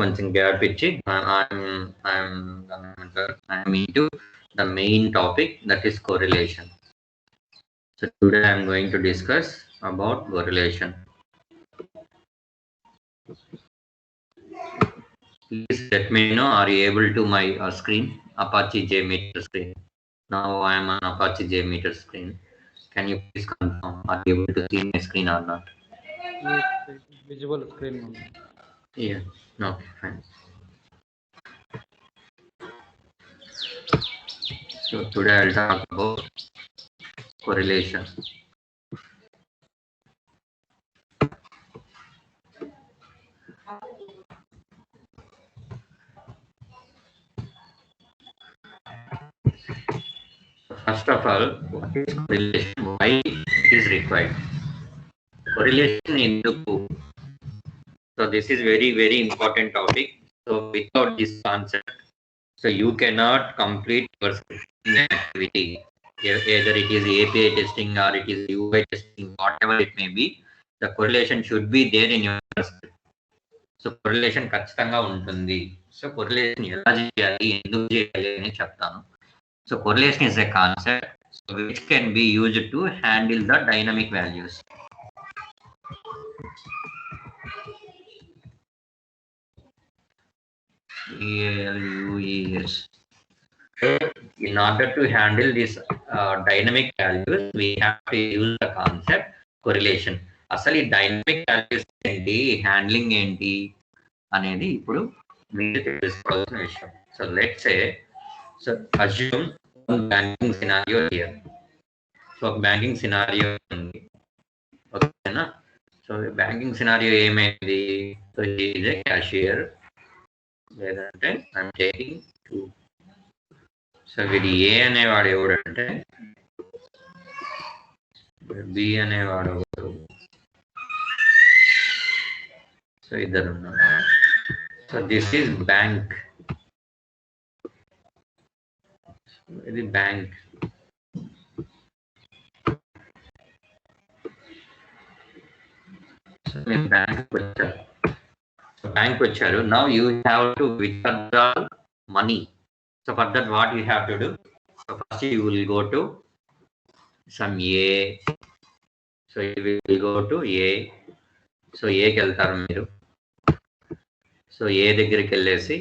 కొంచెం గ్యాప్ ఇచ్చి I'm into the main topic, that is correlation. So today I'm going to discuss about correlation. Please let me know, are you able to my screen, Apache JMeter screen? Now I am on Apache JMeter screen. Can you please confirm, are you able to see my screen or not? Yes, visible screen. Yeah, okay, fine. So today I'll talk about correlation. First of all, what is correlation? Why it is required? Correlation enduku? So this is very important topic. So without this concept, so you cannot complete your scripting activity. Either it is API testing or it is UI testing, whatever it may be, the correlation should be there in your script. So correlation ఖచ్చితంగా ఉంటుంది. So correlation ఎలా చేయాలి, ఎందుకు చేయాలి అని చెప్తాను. So correlation is a concept which can be used to handle the dynamic values. ELUES. In order to handle this dynamic values, we have to use the concept correlation. అసలు ఈ dynamic values ఏంటి, handling ఏంటి అనేది ఇప్పుడు మీరు తెలుసుకోవాల్సిన విషయం. So let's say, so assume banking scenario here. So banking scenario ఉంది, ఓకేనా? సో బ్యాంకింగ్ సినారియో ఏమైంది? సో ఈజ్ ఏ క్యాషియర్, లేదంటే ఐఎమ్ టేకింగ్ టూ. సో వీడి ఏ అనేవాడు ఎవడంటే బి అనేవాడు ఒకడు. సో ఇద్దరు ఉన్నారు. సో దిస్ ఈజ్ బ్యాంక్, ఇది బ్యాంక్. సో మీరు బ్యాంక్ వచ్చారు. Now you have to withdraw money. So for that, what you have to do? So first you will go to some A. So you will go to A. So A కి వెళ్తారు మీరు. So ఏ దగ్గరికి వెళ్ళేసి,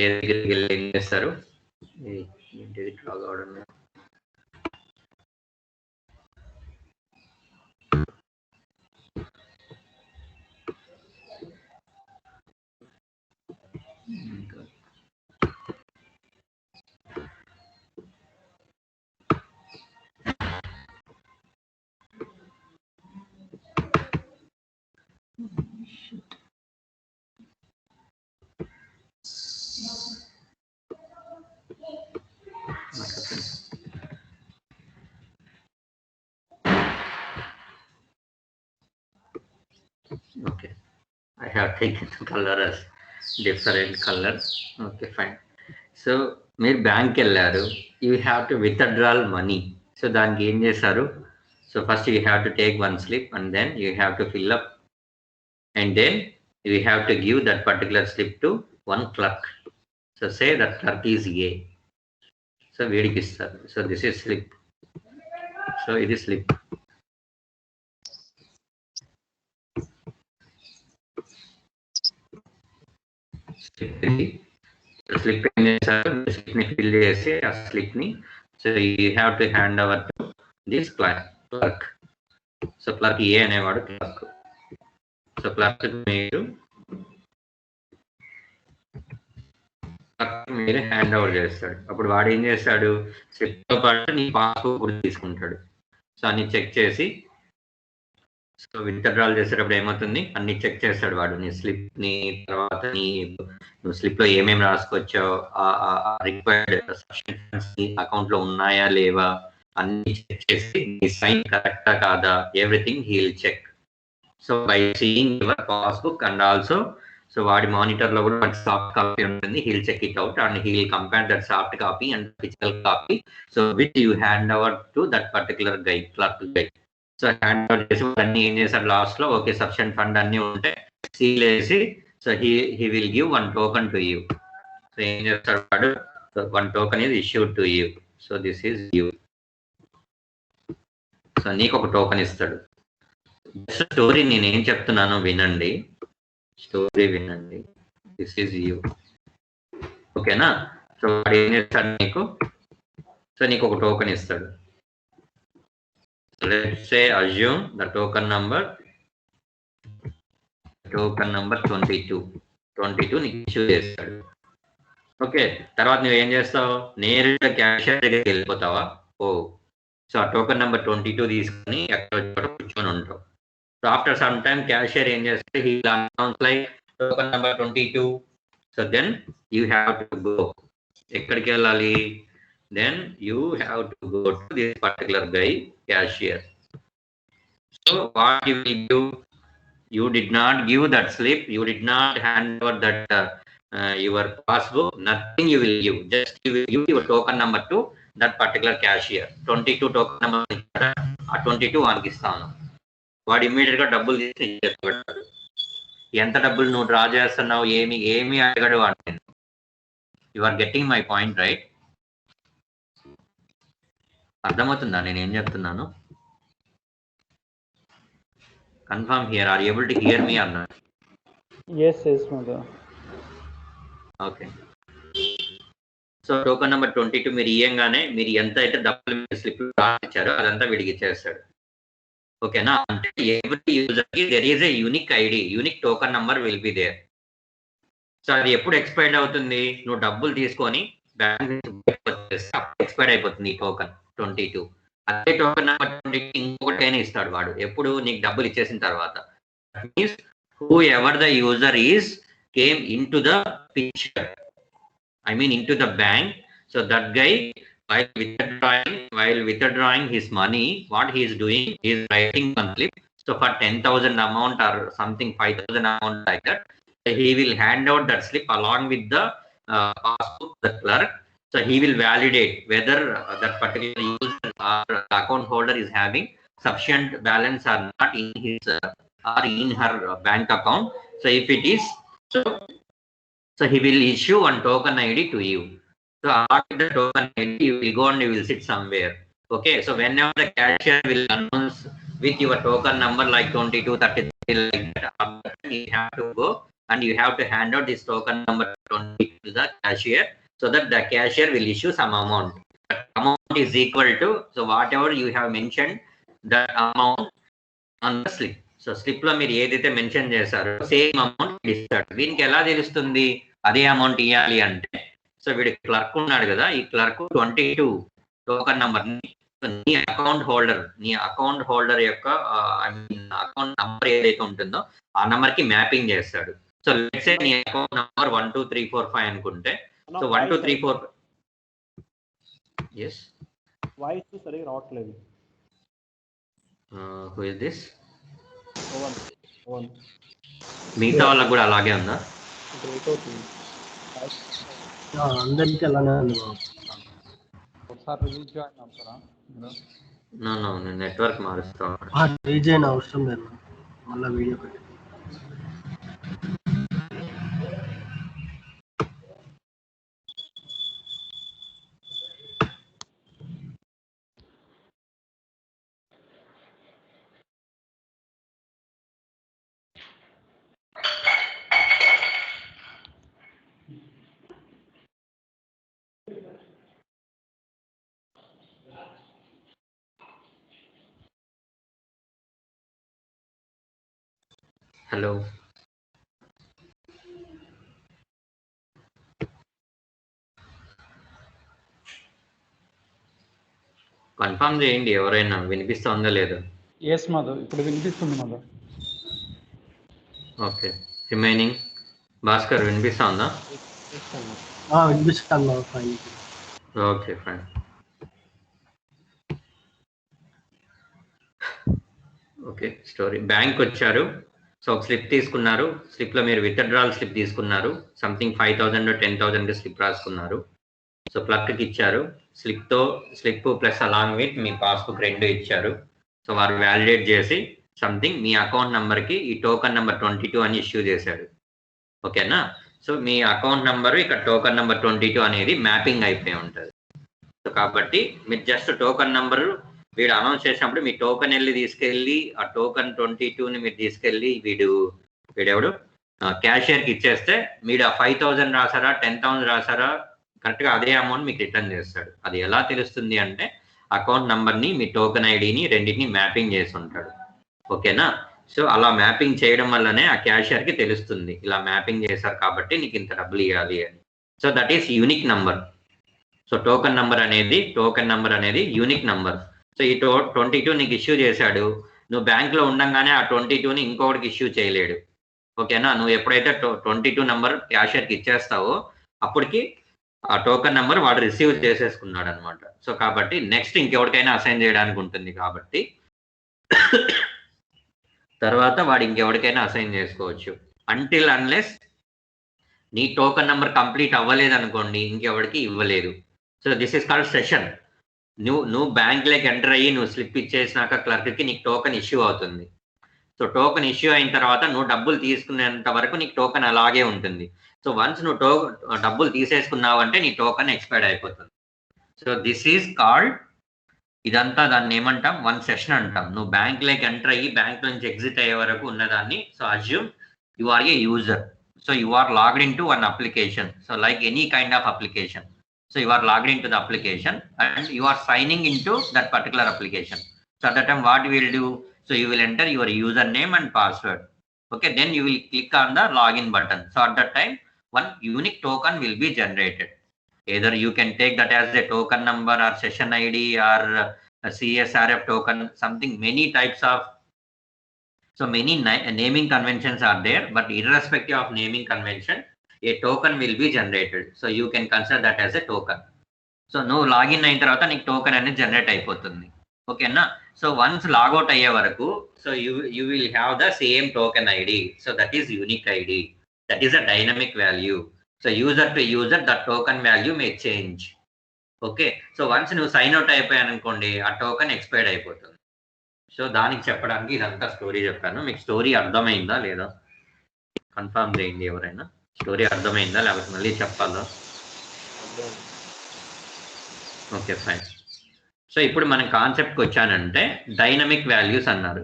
ఏ దగ్గరికి వెళ్ళి ఏం చేస్తారు? ఏంటిది డ్రా కావడం? Okay, I have taken the color as different color. Okay, fine. So మీరు బ్యాంక్ వెళ్ళారు, you have to withdrawal money. So దానికి ఏం చేశారు? So first you have to take one slip and then you have to fill up and then you have to give that particular slip to one clerk. So say that clerk is a. So వీడికి ఇస్తారు. So this is slip. So ఇది slip. Slip ఏం చేశారు? Slip ని fill చేసి ఆ slip ని, so you have to hand over to this clerk. So clerk A అనేవాడు క్లర్క్. సో క్లర్క్ మీరు హ్యాండ్ ఓవర్ చేస్తాడు. అప్పుడు వాడు ఏం చేస్తాడు? స్లిప్ తో పాటు నీ పాస్బుక్ కూడా తీసుకుంటాడు. సో అన్ని చెక్ చేసి, సో విత్డ్రాల్ చేసేటప్పుడు ఏమవుతుంది? అన్ని చెక్ చేస్తాడు వాడు, నీ స్లిప్ ని, తర్వాత నువ్వు స్లిప్ లో ఏమేమి రాసుకొచ్చావు, రిక్వైర్డ్ సబ్స్క్రిప్షన్స్ అకౌంట్ లో ఉన్నాయా లేవా అన్ని చెక్ చేసి నీ సైన్ కరెక్టా కాదా, everything he will check. So by seeing your passbook and also, so వాడి మానిటర్ లో కూడా వాడి సాఫ్ట్ కాపీ ఉంటుంది, he'll check it out and he'll compare that soft copy and physical copy. So with you hand over to that particular guy, clerk guy. So hand over చేసి అన్ని ఏం చేశారు? Last లో okay sufficient fund అన్ని ఉంటే seal వేసి, so he will give one token to you. So ఏం చేస్తాడు వాడు, one token is issued to you. So this is you. So నీకు ఒక టోకెన్ ఇస్తాడు. స్టోరీ నేను ఏం చెప్తున్నానో వినండి, స్టోరీ వినండి. This is you. ఓకేనా? సో వాడు ఏం చేస్తాడు నీకు, సో నీకు ఒక టోకెన్ ఇస్తాడు. Let's say assume the token number 22 నీకు ఇష్యూ చేస్తాడు. ఓకే, తర్వాత నువ్వు ఏం చేస్తావు, నేరుగా క్యాషియర్ దగ్గరికి వెళ్ళిపోతావా? ఓ, సో ఆ టోకెన్ నెంబర్ 22 తీసుకుని ఎక్కడ కూర్చొని ఉంటావు. So after some time cashier ఏం చేస్తే he announce like token number 22. So then you have to go. ఎక్కడికి వెళ్ళాలి? then you have to go to this particular guy, cashier. So what you will do, you did not give that slip, you did not hand over that your passbook, nothing you will give, just you will give your token number to that particular cashier. 22 token number ఆ 22 వానికి ఇస్తాను. వాడు immediate గా డబ్బులు తీసి ఇచ్చేస్తాడు. ఎంత డబ్బులు నువ్వు డ్రా చేస్తున్నావు, ఏమి అడగడు వాడు. You are getting my point, right? అర్థమవుతుందా నేను ఏం చెప్తున్నాను? Confirm hear, are able to hear me or not? yes mother. Okay, so token number 22 మీరు ఇయ్యంగానే మీరు ఎంత అయితే డబ్బులు స్లిప్ ఇచ్చారో అదంతా వీడికి ఇచ్చేస్తాడు. ఓకేనా? అంటే ఎవ్రీ యూజర్ కి there is a unique ID, unique token number will be there. So అది ఎప్పుడు ఎక్స్పైర్డ్ అవుతుంది, నువ్వు డబ్బులు తీసుకొని బ్యాంక్ ఎక్స్పైర్డ్ అయిపోతుంది ఈ టోకెన్ 22. అదే టోకెన్ నెంబర్ 22 ఇంకొకటి ఇస్తాడు వాడు, ఎప్పుడు నీకు డబ్బులు ఇచ్చేసిన తర్వాత. Means who ever the user is came in to the picture, I mean into the bank. So that guy, while withdrawing his money, what he is doing, he is writing one slip. So for 10,000 amount or something 5,000 amount like that, he will hand out that slip along with the passbook, the clerk. So he will validate whether that particular user or account holder is having sufficient balance or not in his or in her bank account. So if it is, so he will issue one token ID to you. So after the token ID, you will go and you will sit somewhere. Okay, so whenever the cashier will announce with your token number like 22, 33 like that, you have to go and you have to hand out this token number 22 to the cashier, so that the cashier will issue some amount. That amount is equal to, so whatever you have mentioned, that amount on the slip. So slip లో మీరు ఏదైతే mention చేశారో same amount ఇస్తాడు. వీనికి ఎలా తెలుస్తుంది అదే amount ఇవ్వాలి అంటే, సో వీడి క్లర్క్ ఉన్నాడు కదా, ఈ క్లర్క్ 22 టోకన్ నంబర్ ని నీ అకౌంట్ హోల్డర్ యొక్క ఐ మీన్ అకౌంట్ నంబర్ ఏదైతే ఉంటుందో ఆ నంబర్ కి మ్యాపింగ్ చేస్తాడు. సో లెట్స్ సే నీ అకౌంట్ నంబర్ 1 2 3 4 5 అనుకుంటే, సో 1 2 3 4 yes వాయిస్ సరిగా రావట్లేదు. who is this? మిగతా వాళ్ళకి కూడా అలాగే ఉందా? అందరికీ అలానే ఉంది. నేను నెట్వర్క్ మారుస్తా. రీజైన్ అవసరం లేదు, మళ్ళీ వీడియో పెట్టి. హలో, కన్ఫర్మ్ చేయండి ఎవరైనా, వినిపిస్తుందా లేదా? ఎస్ మదర్, ఇప్పుడు వినిపిస్తుంది మదర్. ఓకే, రిమైనింగ్ భాస్కర్ వినిపిస్తుందా? వినిపిస్తాను. Okay fine. Okay, story. Bank వచ్చారు, సో ఒక స్లిప్ తీసుకున్నారు. స్లిప్లో మీరు విత్డ్రాల్ స్లిప్ తీసుకున్నారు, సంథింగ్ 5,000 10,000 స్లిప్ రాసుకున్నారు. సో క్లర్క్కి ఇచ్చారు. Slip plus along with me passbook 2 ఇచ్చారు. సో వారు వ్యాలిడేట్ చేసి సంథింగ్ మీ అకౌంట్ నెంబర్కి ఈ టోకన్ నెంబర్ 22 అని ఇష్యూ చేశాడు. ఓకేనా. సో మీ అకౌంట్ నెంబరు ఇక్కడ టోకన్ నెంబర్ 22 అనేది మ్యాపింగ్ అయిపోయి ఉంటుంది. సో కాబట్టి మీరు జస్ట్ టోకన్ నెంబరు వీడు అనౌన్స్ చేసినప్పుడు మీ టోకన్ వెళ్ళి తీసుకెళ్ళి ఆ టోకన్ 22ని మీరు తీసుకెళ్ళి వీడెవడు క్యాషియర్కి ఇచ్చేస్తే మీరు ఆ 5,000 రాసారా 10,000 రాసారా కరెక్ట్గా అదే అమౌంట్ మీకు రిటర్న్ చేస్తాడు. అది ఎలా తెలుస్తుంది అంటే అకౌంట్ నెంబర్ని మీ టోకన్ ఐడిని రెండింటిని మ్యాపింగ్ చేసి ఉంటాడు. ఓకేనా. సో అలా మ్యాపింగ్ చేయడం వల్లనే ఆ క్యాషియర్కి తెలుస్తుంది ఇలా మ్యాపింగ్ చేశారు కాబట్టి నీకు ఇంత డబ్బులు ఇవ్వాలి అని. So that is unique number. So token number అనేది యూనిక్ నంబర్. సో ఈ 22 నీకు ఇష్యూ చేశాడు, నువ్వు బ్యాంక్లో ఉండగానే ఆ 22ని ఇంకొకటికి ఇష్యూ చేయలేడు. ఓకేనా. నువ్వు ఎప్పుడైతే 22 నెంబర్ క్యాషియర్కి ఇచ్చేస్తావో అప్పటికి ఆ టోకన్ నెంబర్ వాడు రిసీవ్ చేసేసుకున్నాడు అనమాట. సో కాబట్టి నెక్స్ట్ ఇంకెవరికైనా అసైన్ చేయడానికి ఉంటుంది కాబట్టి తర్వాత వాడు ఇంకెవరికైనా అసైన్ చేసుకోవచ్చు. అంటిల్ అన్లెస్ నీ టోకన్ నెంబర్ కంప్లీట్ అవ్వలేదు అనుకోండి ఇంకెవరికి ఇవ్వలేదు. So this is called session. నువ్వు బ్యాంక్లోకి ఎంటర్ అయ్యి నువ్వు స్లిప్ ఇచ్చేసినాక క్లర్క్కి నీకు టోకన్ ఇష్యూ అవుతుంది. సో టోకన్ ఇష్యూ అయిన తర్వాత నువ్వు డబ్బులు తీసుకునేంత వరకు నీకు టోకన్ అలాగే ఉంటుంది. సో వన్స్ నువ్వు డబ్బులు తీసేసుకున్నావు అంటే నీ టోకన్ ఎక్స్పైర్డ్ అయిపోతుంది. సో దిస్ ఈజ్ కాల్డ్, ఇదంతా దాన్ని ఏమంటాం, వన్ సెషన్ అంటాం. నువ్వు బ్యాంక్లోకి ఎంటర్ అయ్యి బ్యాంక్ నుంచి ఎగ్జిట్ అయ్యే వరకు ఉన్నదాన్ని. So assume you are a user. So you are logged in to one application. So like any kind of application. So you are logged into the application and you are signing into that particular application. So at that time what you will do, so you will enter your username and password. Okay, then you will click on the login button. So at that time one unique token will be generated. Either you can take that as a token number or session ID or a CSRF token, something, many types of, so many naming conventions are there, but irrespective of naming convention a token will be generated. So you can consider that as a token. So no login అయిన తర్వాత నీకు token అనేది generate అయిపోతుంది. ఓకేనా. So once logout అయ్యే వరకు so you will have the same token ID. So that is unique ID, that is a dynamic value. So user to user that token value May change. Okay. So once నువ్వు sign out అయిపోయాను అనుకోండి ఆ token expired అయిపోతుంది. So దానికి చెప్పడానికి ఇదంతా story చెప్పాను. మీకు స్టోరీ అర్థమైందా లేదా కన్ఫర్మ్ చేయండి ఎవరైనా. స్టోరీ అర్థమైందా లేకపోతే మళ్ళీ చెప్పాలా? Okay fine. సో ఇప్పుడు మన కాన్సెప్ట్కి వచ్చానంటే డైనమిక్ వాల్యూస్ అన్నారు,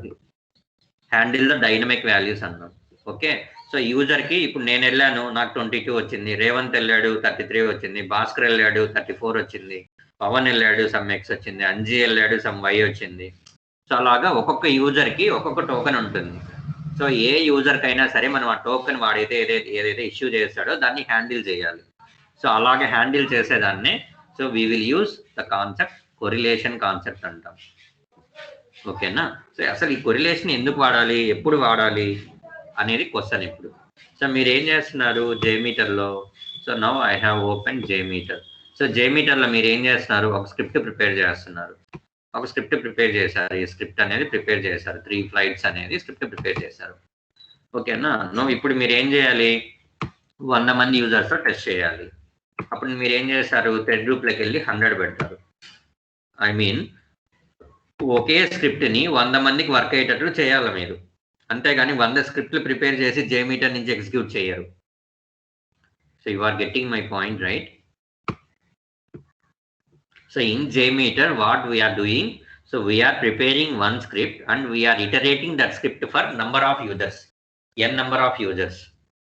హ్యాండిల్ ద డైనమిక్ వాల్యూస్ అన్నారు. ఓకే. సో యూజర్కి ఇప్పుడు నేను వెళ్ళాను నాకు 22 వచ్చింది, రేవంత్ వెళ్ళాడు 33 వచ్చింది, భాస్కర్ వెళ్ళాడు 34 వచ్చింది, పవన్ వెళ్ళాడు సమ్ X వచ్చింది, అంజీ వెళ్ళాడు సమ్ Y వచ్చింది. సో అలాగా ఒక్కొక్క యూజర్కి ఒక్కొక్క టోకెన్ ఉంటుంది. సో ఏ యూజర్కైనా సరే మనం ఆ టోకెన్ వాడైతే ఏదైతే ఇష్యూ చేస్తాడో దాన్ని హ్యాండిల్ చేయాలి. సో అలాగే హ్యాండిల్ చేసేదాన్నే so we will use the concept correlation concept అంటాం. ఓకేనా. సో అసలు ఈ కొరిలేషన్ ఎందుకు వాడాలి, ఎప్పుడు వాడాలి అనేది క్వశ్చన్ ఇప్పుడు. సో మీరు ఏం చేస్తున్నారు జేమీటర్లో? So now I have open JMeter. So జేమీటర్లో మీరు ఏం చేస్తున్నారు, ఒక స్క్రిప్ట్ ప్రిపేర్ చేస్తున్నారు. ఒక స్క్రిప్ట్ ప్రిపేర్ చేశారు. ఈ స్క్రిప్ట్ అనేది ప్రిపేర్ చేశారు, 3 ఫ్లైట్స్ అనేది స్క్రిప్ట్ ప్రిపేర్ చేశారు. ఓకేనా. ఇప్పుడు మీరు ఏం చేయాలి, 100 మంది యూజర్స్తో టెస్ట్ చేయాలి. అప్పుడు మీరు ఏం చేస్తారు, థ్రెడ్ గ్రూప్లోకి వెళ్ళి 100 పెడతారు. ఐ మీన్ ఒకే స్క్రిప్ట్ని 100 మందికి వర్క్ అయ్యేటట్లు చేయాలి మీరు. అంతేగాని 100 స్క్రిప్ట్లు ప్రిపేర్ చేసి జేమీటర్ నుంచి ఎగ్జిక్యూట్ చేయరు. So you are getting my point right. So in JMeter what we are doing, so we are preparing one script and we are iterating that script for number of users, n number of users.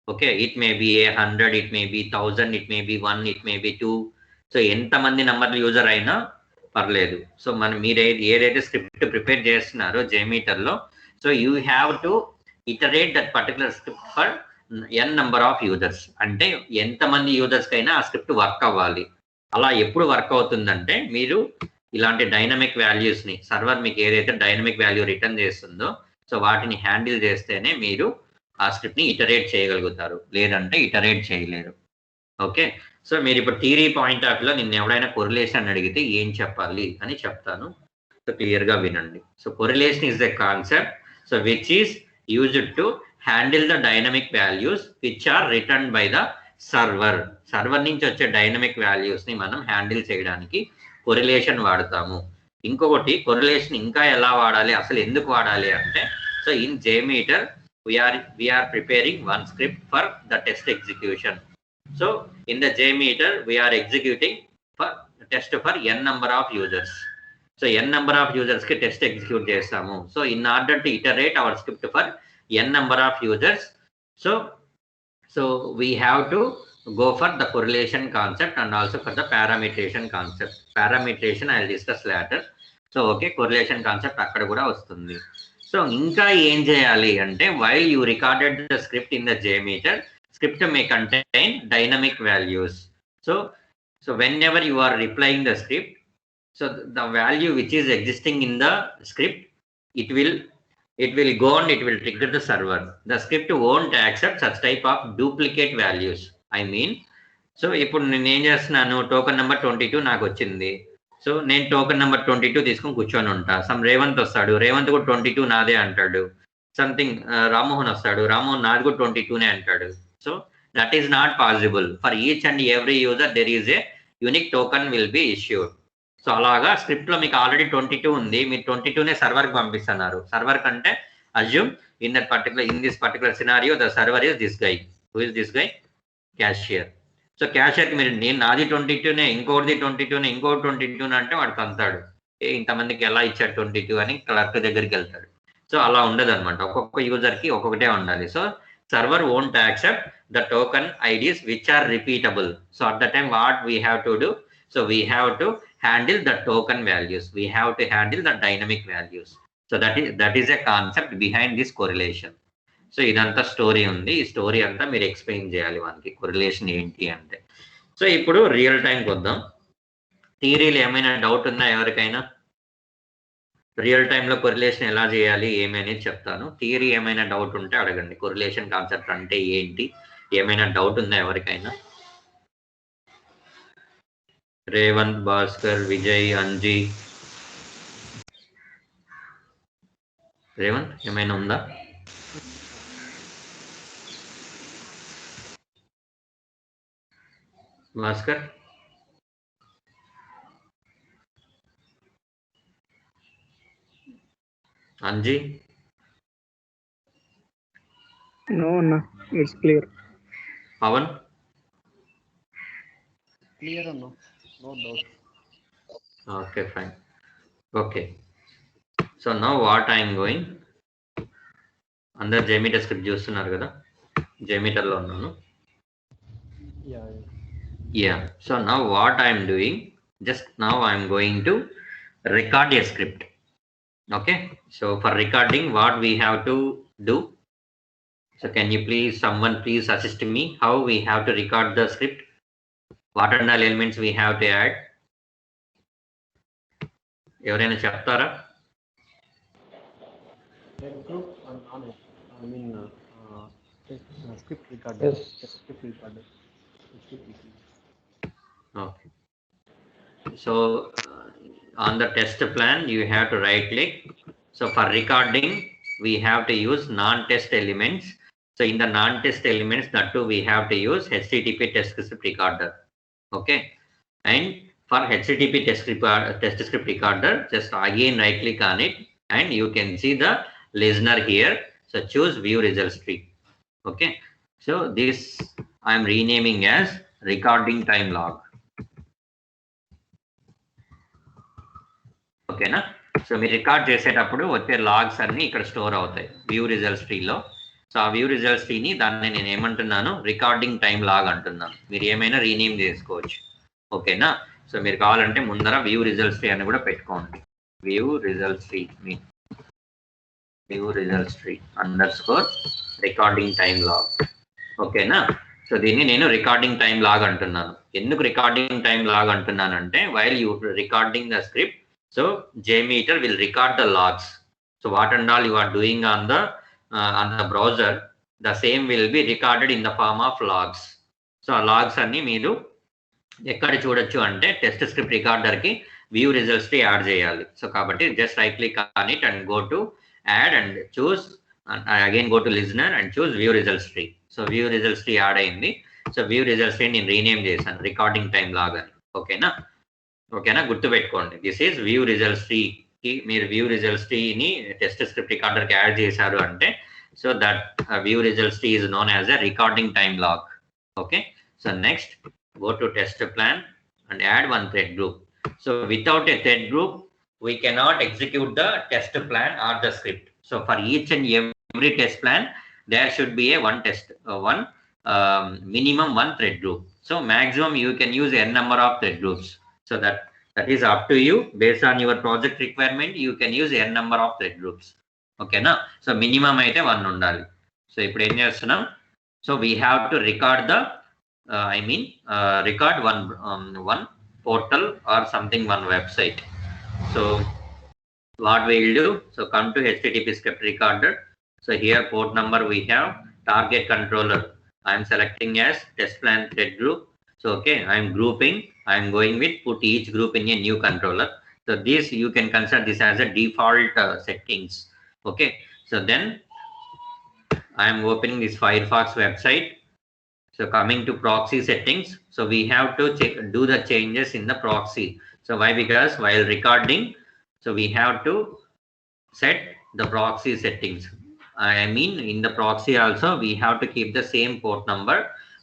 Okay, it may be 100, it may be 1000, it may be 1, it may be 2. So ఎంత మంది number user అయినా పర్లేదు. So మీరు ఏదైతే script prepare చేస్తున్నారో జేమీటర్లో, so you have to iterate that particular script for n number of users. అంటే ఎంతమంది యూజర్స్కైనా ఆ స్క్రిప్ట్ వర్క్ అవ్వాలి. అలా ఎప్పుడు వర్క్ అవుతుందంటే మీరు ఇలాంటి డైనమిక్ వాల్యూస్ని, సర్వర్ మీకు ఏదైతే డైనమిక్ వాల్యూ రిటర్న్ చేస్తుందో సో వాటిని హ్యాండిల్ చేస్తేనే మీరు ఆ స్క్రిప్ట్ని ఇటరేట్ చేయగలుగుతారు, లేదంటే ఇటరేట్ చేయలేరు. ఓకే. సో మీరు ఇప్పుడు థియరీ పాయింట్ ఆఫ్ వ్యూలో నిన్ను ఎవడైనా కొరిలేషన్ అడిగితే ఏం చెప్పాలి అని చెప్తాను. సో క్లియర్గా వినండి. So correlation is the concept so which is used to handle the dynamic values which are return by the server నుంచి వచ్చే డైనమిక్ వాల్యూస్ని మనం హ్యాండిల్ చేయడానికి కొరిలేషన్ వాడతాము. ఇంకొకటి కొరిలేషన్ ఇంకా ఎలా వాడాలి, అసలు ఎందుకు వాడాలి అంటే, so in JMeter we are preparing one script for the test execution. So in the JMeter we are executing for test for n number of users. So n number of users ki test execute చేస్తాము. So in order to iterate our script for n number of users, so we have to go for the correlation concept and also for the parametration concept. Parametration I'll discuss later. So okay, correlation concept అక్కడ కూడా వస్తుంది. So ఇంకా ఏం చేయాలి అంటే while you recorded the script in the JMeter, script may contain dynamic values. So whenever you are replying the script, so the value which is existing in the script, it will go and it will trigger the server. The script won't accept such type of duplicate values. I mean, so ఇప్పుడు నేను ఏం చేస్తున్నాను, token number 22 నాకు వచ్చింది. So నేను token number 22 తీసుకొని కూర్చొని ఉంటా. సమ్ రేవంత్ వస్తాడు, రేవంత్ కూడా 22 నాదే అంటాడు. సంథింగ్ రామ్మోహన్ వస్తాడు, రామ్మోహన్ నాది కూడా 22నే అంటాడు. So that is not possible. For each and every user there is a unique token will be issued. So అలాగా స్క్రిప్ట్ లో మీకు ఆల్రెడీ 22 ఉంది, మీరు 22నే సర్వర్కి పంపిస్తున్నారు. సర్వర్ కంటే assume in this particular scenario the server is this guy. Who is this guy? Cashier. So క్యాషియర్కి మీరు నేను నాది 22నే, ఇంకోటిది 22నే, ఇంకోటి 22 అంటే వాడు తంతాడు. ఇంతమందికి ఎలా ఇచ్చాడు 22 అని క్లర్క్ దగ్గరికి వెళ్తాడు. సో అలా ఉండదు అనమాట, ఒక్కొక్క యూజర్కి ఒక్కొక్కటే ఉండాలి. So server won't accept the token IDs which are repeatable. So at the time what we have to do, so we have to handle the token values, we have to handle the dynamic values. So that is a concept behind this correlation. So idantha story undi, ee story anta meer explain cheyali vaniki correlation enti ante. So ippudu real time koddam. Theory lo emaina doubt unda evarikaina? Real టైంలో correlation ఎలా చేయాలి ఏమి అనేది చెప్తాను. Theory ఏమైనా doubt ఉంటే అడగండి. Correlation concept అంటే ఏంటి, ఏమైనా డౌట్ ఉందా ఎవరికైనా? రేవంత్, భాస్కర్, విజయ్, అంజీ. రేవంత్ ఏమైనా ఉందా? Bhaskar? Anji? No, it's clear. Pavan? Clear or no? No doubt. Okay, fine. Okay. So now what I am going, under JMeter script చూస్తున్నారు కదా, JMeter లో ఉన్నాను. Yeah. So now what I am doing, just now I am going to record a script. Okay, so for recording what we have to do, so can you someone please assist me how we have to record the script, what are the elements we have to add? ఎవరైనా చెప్తారా? Group and script recorder. Yes. Script recorder. Okay, so on the test plan you have to right click. So for recording we have to use non-test elements. So in the non-test elements, that too we have to use HTTP test script recorder. Okay, and for HTTP test script recorder, just again right click on it and you can see the listener here. So choose view results tree. Okay, so this I am renaming as recording time log. ఓకేనా? So మీరు record చేసేటప్పుడు వచ్చే logs అన్ని ఇక్కడ store అవుతాయి view results ట్రీలో. So ఆ view results ట్రీని దాన్ని నేను ఏమంటున్నాను, రికార్డింగ్ టైం లాగ్ అంటున్నాను. మీరు ఏమైనా రీనేమ్ చేసుకోవచ్చు. ఓకేనా? సో మీరు కావాలంటే ముందర వ్యూ రిజల్ట్స్ ట్రీ అని కూడా పెట్టుకోండి. View results tree _ recording time log. ఓకేనా? సో దీన్ని నేను రికార్డింగ్ టైం లాగ్ అంటున్నాను. ఎందుకు రికార్డింగ్ టైం లాగ్ అంటున్నానంటే while you recording the script, so JMeter will record the logs. So what and all you are doing on the browser, the same will be recorded in the form of logs. So logs అన్ని మీరు ఎక్కడ చూడొచ్చు అంటే test script recorder కి view results ని add చేయాలి. So కాబట్టి just right click on it and go to add and choose, again go to listener and choose view results tree. So view results tree add అయింది. So view results tree నేను rename చేశాను recording time log అని. ఓకేనా? గుర్తుపెట్టుకోండి, this is view results tree. మీరు view results ట్రీని test script రికార్డర్కి add చేశారు అంటే So that view results tree is known as a recording time log. Okay. So next, go to test plan and add one thread group. So without a thread group, we cannot execute the test plan or the script. So for each and every test plan, there should be a minimum one thread group. So maximum you can use n number of thread groups. So that is up to you. Based on your project requirement, you can use n number of thread groups. Okay, na? So minimum అయితే 1 ఉండాలి. So ఇప్పుడు ఏం చేస్తున్నాం? So we have to record the record one portal or something, one website. So what we'll do, so come to HTTP script recorder. So here port number we have, target controller I am selecting as test plan thread group. So okay, I am grouping, I am going with put each group in a new controller. So this you can consider this as a default settings. Okay, so then I am opening this Firefox website. So coming to proxy settings, so we have to do the changes in the proxy. So why? Because while recording, so we have to set the proxy settings. I mean, in the proxy also we have to keep the same port number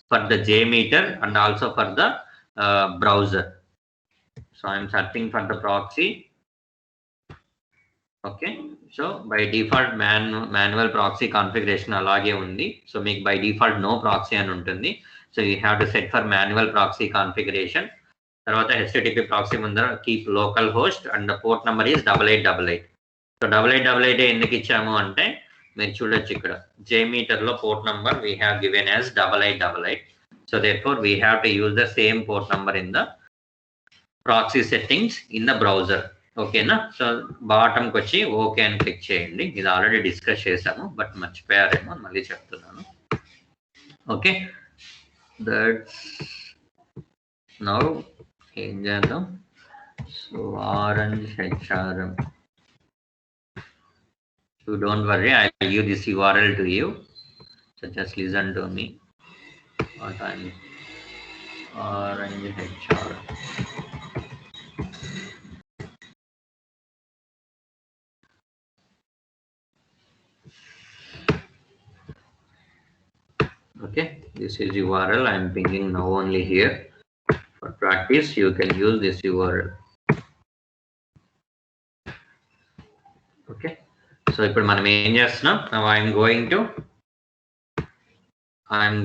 for the JMeter and also for the browser. So I'm searching for the proxy. Okay, so by default manual proxy configuration alage undi. So make by default no proxy అని ఉంటుంది. So you have to set for manual proxy configuration. తర్వాత HTTP proxy ముందర keep local host and the port number is 8888. So 8888 ఎందుకు ఇచ్చాము అంటే మీరు చూడొచ్చు ఇక్కడ JMeter లో port number we have given as 8888. So therefore we have to use the same port number in the proxy settings in the browser. ఓకేనా? So బాటంకి వచ్చి okay అని క్లిక్ చేయండి. ఇది ఆల్రెడీ డిస్కస్ చేశాము బట్ మర్చిపోయారేమో, మళ్ళీ చెప్తున్నాను. ఓకే, దట్స్ నౌ ఏం చేద్దాం. So orange HRM, so don't worry, I will give this URL to you. So just listen to me. What I'm orange HRM. Okay, this is URL I am pinging now only here. For practice you can use this URL. Okay, so ఇప్పుడు మనం ఏం చేస్తున్నాం, now I am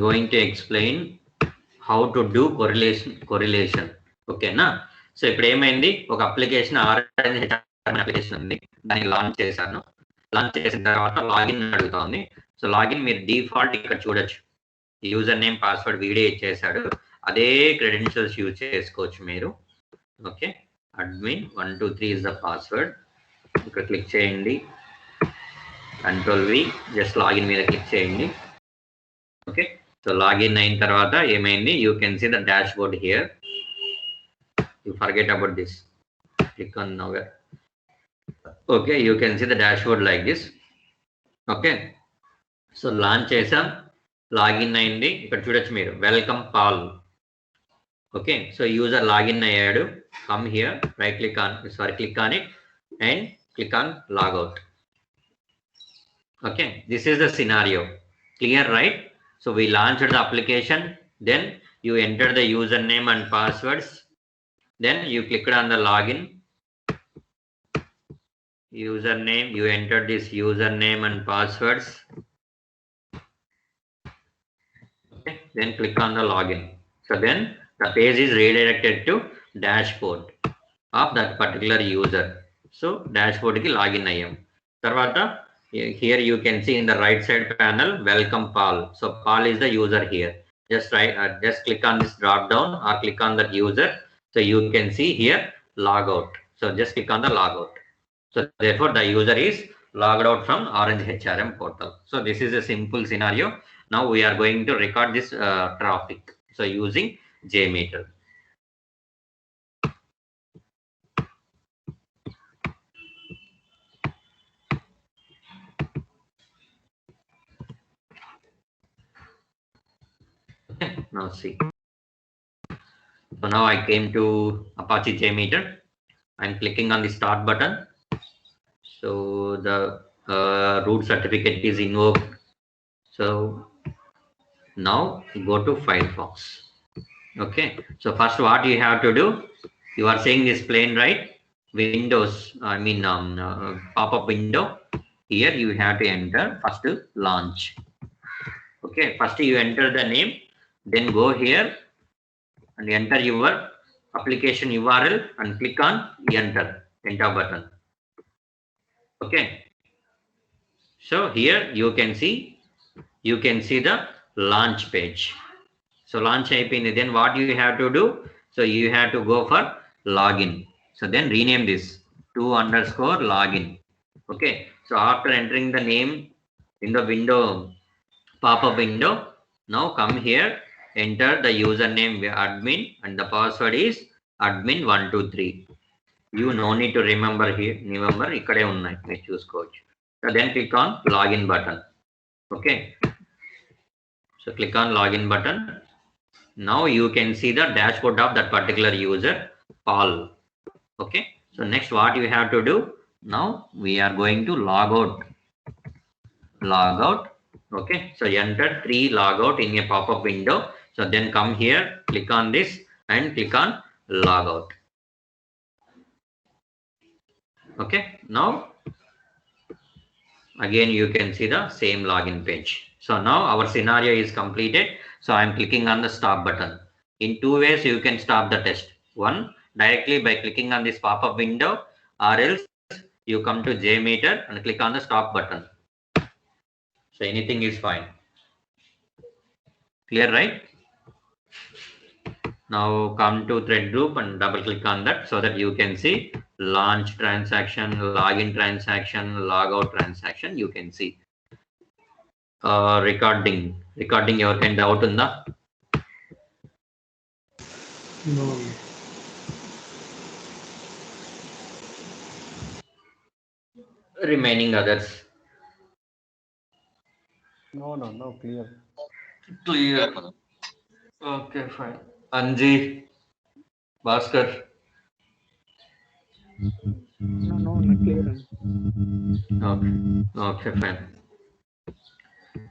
going to explain how to do correlation. ఓకేనా? So ఇప్పుడు ఏమైంది, ఒక application application ఉంది, దాన్ని లాంచ్ చేశాను. లాంచ్ చేసిన తర్వాత లాగిన్ అడుగుతుంది. సో లాగిన్ మీరు డిఫాల్ట్ ఇక్కడ చూడొచ్చు, యూజర్ నేమ్ పాస్వర్డ్ వీడియో ఇచ్చేసాడు, అదే క్రెడెన్షియల్స్ యూజ్ చేసుకోవచ్చు మీరు. Okay, admin 123 is the password. ఇక్కడ క్లిక్ చేయండి, Ctrl+V, జస్ట్ లాగిన్ మీద క్లిక్ చేయండి. ఓకే, సో లాగిన్ అయిన తర్వాత ఏమైంది, you can see the dashboard here. You forget about this, click on nowhere. Okay, you can see the dashboard like this. Okay, so launch చేసాం, login అయింది. ఇక్కడ చూడొచ్చు మీరు, welcome Paul. Okay, so user login అయ్యాడు. Come here, right click on it and click on logout. Okay, this is the scenario. Clear, right? So we launched the application, then you enter the username and passwords, then you clicked on the login. Username, you enter this username and passwords. Okay, then click on the login. So then the page is redirected to dashboard of that particular user. So dashboard ki login ayyam. Tarvata here you can see in the right side panel, welcome Paul. So Paul is the user here. Just click on this drop down or click on that user. So you can see here logout. So just click on the logout. So therefore the user is logged out from Orange HRM portal. So this is a simple scenario. Now we are going to record this traffic. So using JMeter. Now see. So now I came to Apache JMeter. I'm clicking on the start button. So the root certificate is invoked So now go to Firefox. Okay, so first what you have to do, you are seeing this plane, right? Windows, I mean pop-up window. Here you have to enter first launch. Okay, first you enter the name, then go here and enter your application URL and click on enter button. Okay, so here you can see the launch page. So launch అయిపోయింది. Then what you have to do, so you have to go for login. So then rename this to_login. Okay, so after entering the name in the window, pop-up window, now come here, enter the username admin and the password is admin123. You no need to remember here, ikkade unnai meer chuskochu. So then click on login button. Okay, so click on login button. Now you can see the dashboard of that particular user, Paul. Okay, so next what you have to do, now we are going to log out. Okay, so enter 3 logout in a pop-up window. So then come here, click on this and click on logout. Okay, now again you can see the same login page. So now our scenario is completed. So I am clicking on the stop button. In 2 ways you can stop the test. One, directly by clicking on this pop-up window, or else you come to JMeter and click on the stop button. So anything is fine. Clear, right? Now come to thread group and double click on that so that you can see launch transaction, login transaction, logout transaction. You can see recording ఎవరికైనా doubt ఉందా? No. Remaining others No, clear. clear. Okay, fine. Anji, Bhaskar. No, not clear. Okay, fine.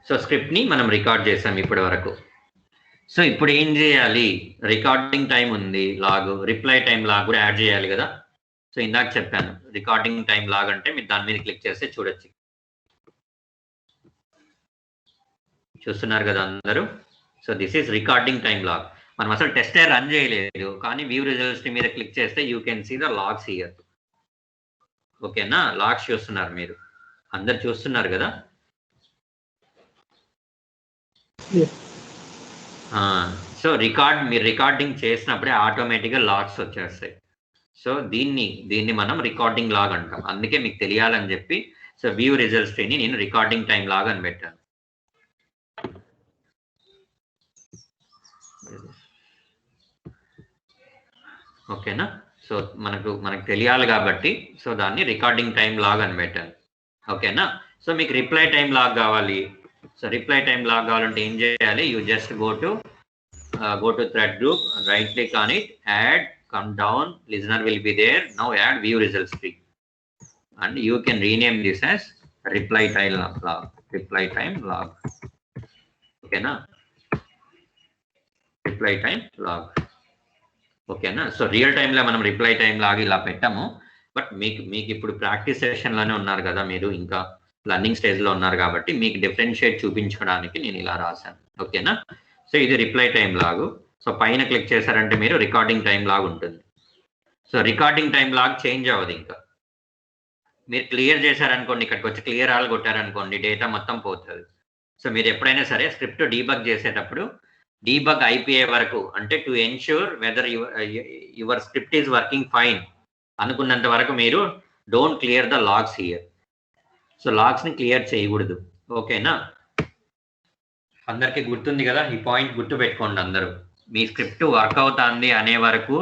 So script ని మనం record చేసాం ఇప్పటి వరకు. So ఇప్పుడు ఏం చేయాలి, రికార్డింగ్ టైం ఉంది, లాగ్ రిప్లై టైం లాగ్ కూడా యాడ్ చేయాలి కదా. సో ఇందాక చెప్పాను రికార్డింగ్ టైం లాగ్ అంటే మీరు దాని మీద క్లిక్ చేస్తే చూడొచ్చు. చూస్తున్నారు కదా అందరూ. So this is recording time log. మనం అసలు టెస్టే రన్ చేయలేదు కానీ వ్యూ రిజల్ట్స్ మీద క్లిక్ చేస్తే you can see the logs here. ఓకేనా, లాగ్స్ చూస్తున్నారు మీరు అందరు చూస్తున్నారు కదా. సో మీరు రికార్డింగ్ చేసినప్పుడే ఆటోమేటిక్గా లాగ్స్ వచ్చేస్తాయి. సో దీన్ని మనం రికార్డింగ్ లాగ్ అంటాం. అందుకే మీకు తెలియాలని చెప్పి సో వ్యూ రిజల్ట్స్ ని నేను రికార్డింగ్ టైం లాగ్ అని పెట్టాను. ఓకేనా, సో మనకు తెలియాలి కాబట్టి సో దాన్ని రికార్డింగ్ టైం లాగ్ అని పెట్టాను. ఓకేనా, సో మీకు రిప్లై టైం లాగ్ కావాలి. సో రిప్లై టైం లాగ్ కావాలంటే ఏం చేయాలి, you just go to thread group, right click on it, add, come down, listener will be there. Now add view results tree and you can rename this as reply time log. ఓకేనా, reply time log. ఓకేనా, so real టైంలో మనం reply time log ఇలా పెట్టాము. But మీకు ఇప్పుడు practice సెషన్లోనే ఉన్నారు కదా, మీరు ఇంకా లర్నింగ్ స్టేజ్లో ఉన్నారు కాబట్టి మీకు డిఫరెన్షియేట్ చూపించడానికి నేను ఇలా రాశాను. ఓకేనా, సో ఇది రిప్లై టైం లాగు. సో పైన క్లిక్ చేశారంటే మీరు రికార్డింగ్ టైం లాగ్ ఉంటుంది. So recording time log change అవ్వదు. ఇంకా మీరు క్లియర్ చేశారనుకోండి, ఇక్కడికి వచ్చి క్లియర్ ఆల్ కొట్టారనుకోండి, డేటా మొత్తం పోతుంది. సో మీరు ఎప్పుడైనా సరే స్క్రిప్ట్ డీబగ్ చేసేటప్పుడు డీబగ్ అయిపోయే వరకు, అంటే to ensure whether your script is working fine అనుకున్నంత వరకు మీరు don't clear the logs here. So logs ని క్లియర్ చేయకూడదు. ఓకేనా, అందరికి గుర్తుంది కదా, ఈ పాయింట్ గుర్తు పెట్టుకోండి అందరూ. మీ స్క్రిప్ట్ వర్క్ అవుతుంది అనే వరకు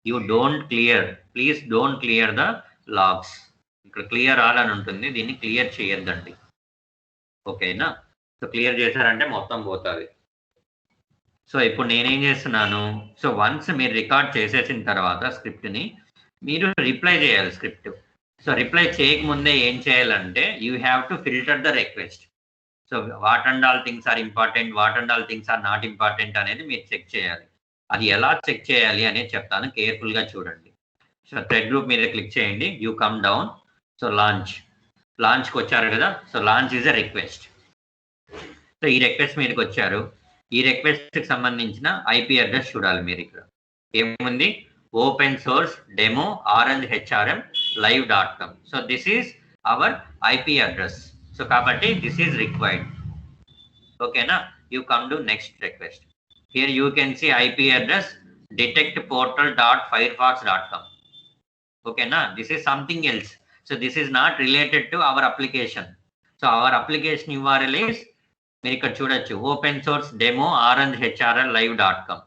you don't clear, please don't clear the logs. ఇక్కడ క్లియర్ ఆల్ అని ఉంటుంది, దీన్ని క్లియర్ చేయొద్దండి. ఓకేనా, సో క్లియర్ చేశారంటే మొత్తం పోతుంది. సో ఇప్పుడు నేనేం చేస్తున్నాను, సో వన్స్ మీరు రికార్డ్ చేసేసిన తర్వాత స్క్రిప్ట్ని మీరు రిప్లై చేయాలి స్క్రిప్ట్. సో రిప్లై చేయకముందే ఏం చేయాలంటే you have to filter the request. So what and all things are important, what and all things are not important అనేది మీరు చెక్ చేయాలి. అది ఎలా చెక్ చేయాలి అనేది చెప్తాను, కేర్ఫుల్గా చూడండి. సో థ్రెడ్ గ్రూప్ మీద క్లిక్ చేయండి, యూ కమ్ డౌన్. సో లాంచ్కి వచ్చారు కదా. So launch is a request. So ఈ రిక్వెస్ట్ మీదకి వచ్చారు. ఈ రిక్వెస్ట్కి సంబంధించిన ఐపీ అడ్రస్ చూడాలి మీరు. ఇక్కడ ఏముంది, open source demo RNHRM live.com. So this is our IP address. So కాబట్టి దిస్ ఈజ్ రిక్వైర్డ్. ఓకేనా, you come to next request. Here you can see IP address detectportal.firefox.com. ఓకేనా, this is something else. So this is not related to our application. So our application URL is, మీరు ఇక్కడ చూడొచ్చు, open source demo RNHRM live.com.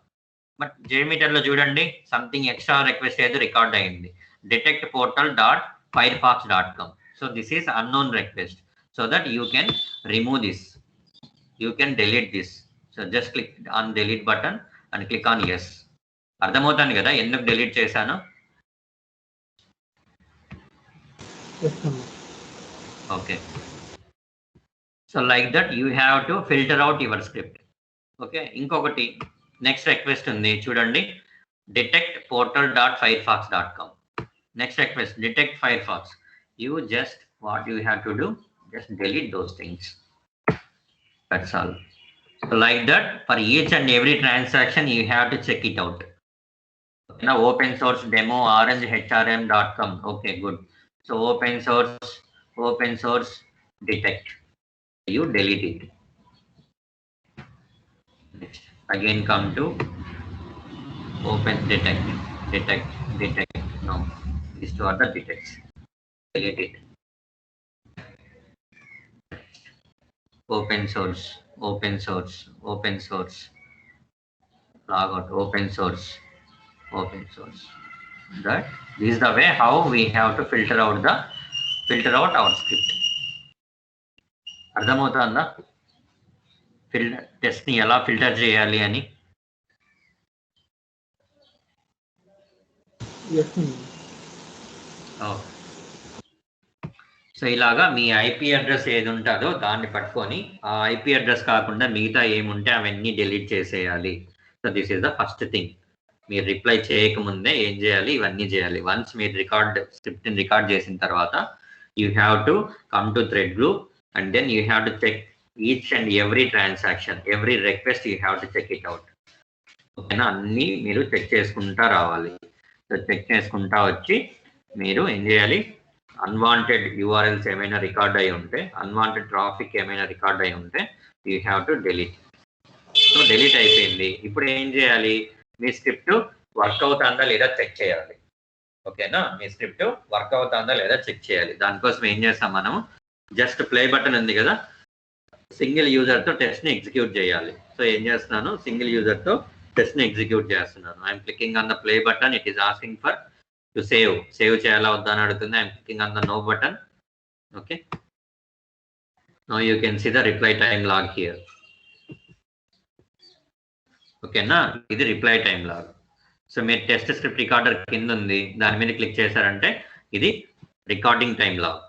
But జేమీటర్లో చూడండి, something extra request ఏదో record అయింది, detectportal.firefox.com. So this is unknown request. So that you can remove this, you can delete this. So just click on delete button and click on yes. అర్థమవుతుంది కదా ఎందుకు delete చేశాను? Okay, so like that you have to filter out your script. Okay, ఇంకొకటి next request ఉంది చూడండి, detectportal.firefox.com. Next request detect Firefox. You just what you have to do, just delete those things. That's all. So like that, for each and every transaction you have to check it out. Now open source demo RNHRM.com. Okay, good. So open source detect. You delete it. Next, again come to open detect. No, these two are the detects. Delete it. Open source. Log out. Open source. That this is the way how we have to filter out our script. అర్థమవుతుందా test ని ఎలా filter చేయాలి అని? So ఇలాగా మీ IP address ఏది ఉంటుందో దాన్ని పట్టుకొని ఆ ఐపీ అడ్రస్ కాకుండా మిగతా ఏముంటే అవన్నీ డిలీట్ చేసేయాలి. So this is the first thing. మీరు రిప్లై చేయకముందే ఏం చేయాలి, ఇవన్నీ చేయాలి. వన్స్ మీరు స్క్రిప్ట్ని రికార్డ్ చేసిన తర్వాత you have to come to thread group and then you have to check each and every transaction, every request you have to check it out. ఓకేనా, అన్నీ మీరు చెక్ చేసుకుంటా రావాలి. సో చెక్ చేసుకుంటా వచ్చి మీరు ఏం చేయాలి, అన్వాంటెడ్ యూఆర్ఎల్స్ ఏమైనా రికార్డ్ అయి ఉంటే, అన్వాంటెడ్ ట్రాఫిక్ ఏమైనా రికార్డ్ అయి ఉంటే you have to delete. So delete అయిపోయింది. ఇప్పుడు ఏం చేయాలి, మీ స్క్రిప్ట్ వర్క్ అవుతుందా లేదా చెక్ చేయాలి. ఓకేనా, మీ స్క్రిప్ట్ వర్క్ అవుతుందా లేదా చెక్ చేయాలి. దానికోసం ఏం చేస్తాం మనం, జస్ట్ ప్లే బటన్ ఉంది కదా, సింగిల్ యూజర్తో టెస్ట్ని ఎగ్జిక్యూట్ చేయాలి. సో ఏం చేస్తున్నాను, సింగిల్ యూజర్తో టెస్ట్ని ఎగ్జిక్యూట్ చేస్తున్నాను. I'm clicking on the play button. It is asking for to save చేయాలా వద్దా అని అడుగుతుంది. I'm clicking on the no button. Okay, now you can see the reply time log here. ఓకేనా, ఇది రిప్లై టైమ్ లాగ్. సో మీరు test script recorder కింద ఉంది, దాని మీద క్లిక్ చేశారంటే ఇది రికార్డింగ్ టైమ్ లాగ్.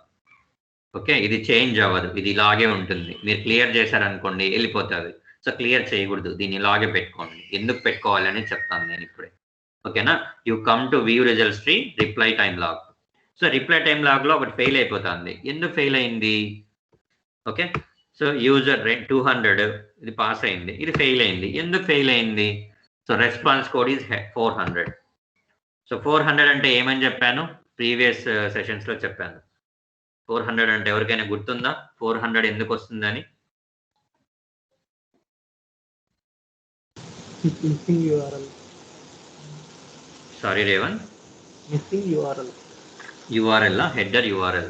ఓకే, ఇది చేంజ్ అవ్వదు, ఇది ఇలాగే ఉంటుంది. మీరు క్లియర్ చేశారనుకోండి వెళ్ళిపోతుంది. సో క్లియర్ చేయకూడదు, దీన్ని ఇలాగే పెట్టుకోండి. ఎందుకు పెట్టుకోవాలి అని చెప్తాను నేను ఇప్పుడే. ఓకేనా, you come to view results tree, reply time log. So reply time లాగ్లో ఒకటి ఫెయిల్ అయిపోతుంది. ఎందుకు ఫెయిల్ అయింది? ఓకే, సో యూజర్ 200 ఇది పాస్ అయింది, ఇది ఫెయిల్ అయింది. ఎందుకు ఫెయిల్ అయింది? So response code is 400. So 400 అంటే ఏమని చెప్పాను, ప్రీవియస్ సెషన్స్లో చెప్పాను. 400 అంటే ఎవరికైనా గుర్తుందా 400 ఎందుకు వస్తుందని? Sorry Revan, URL header URL.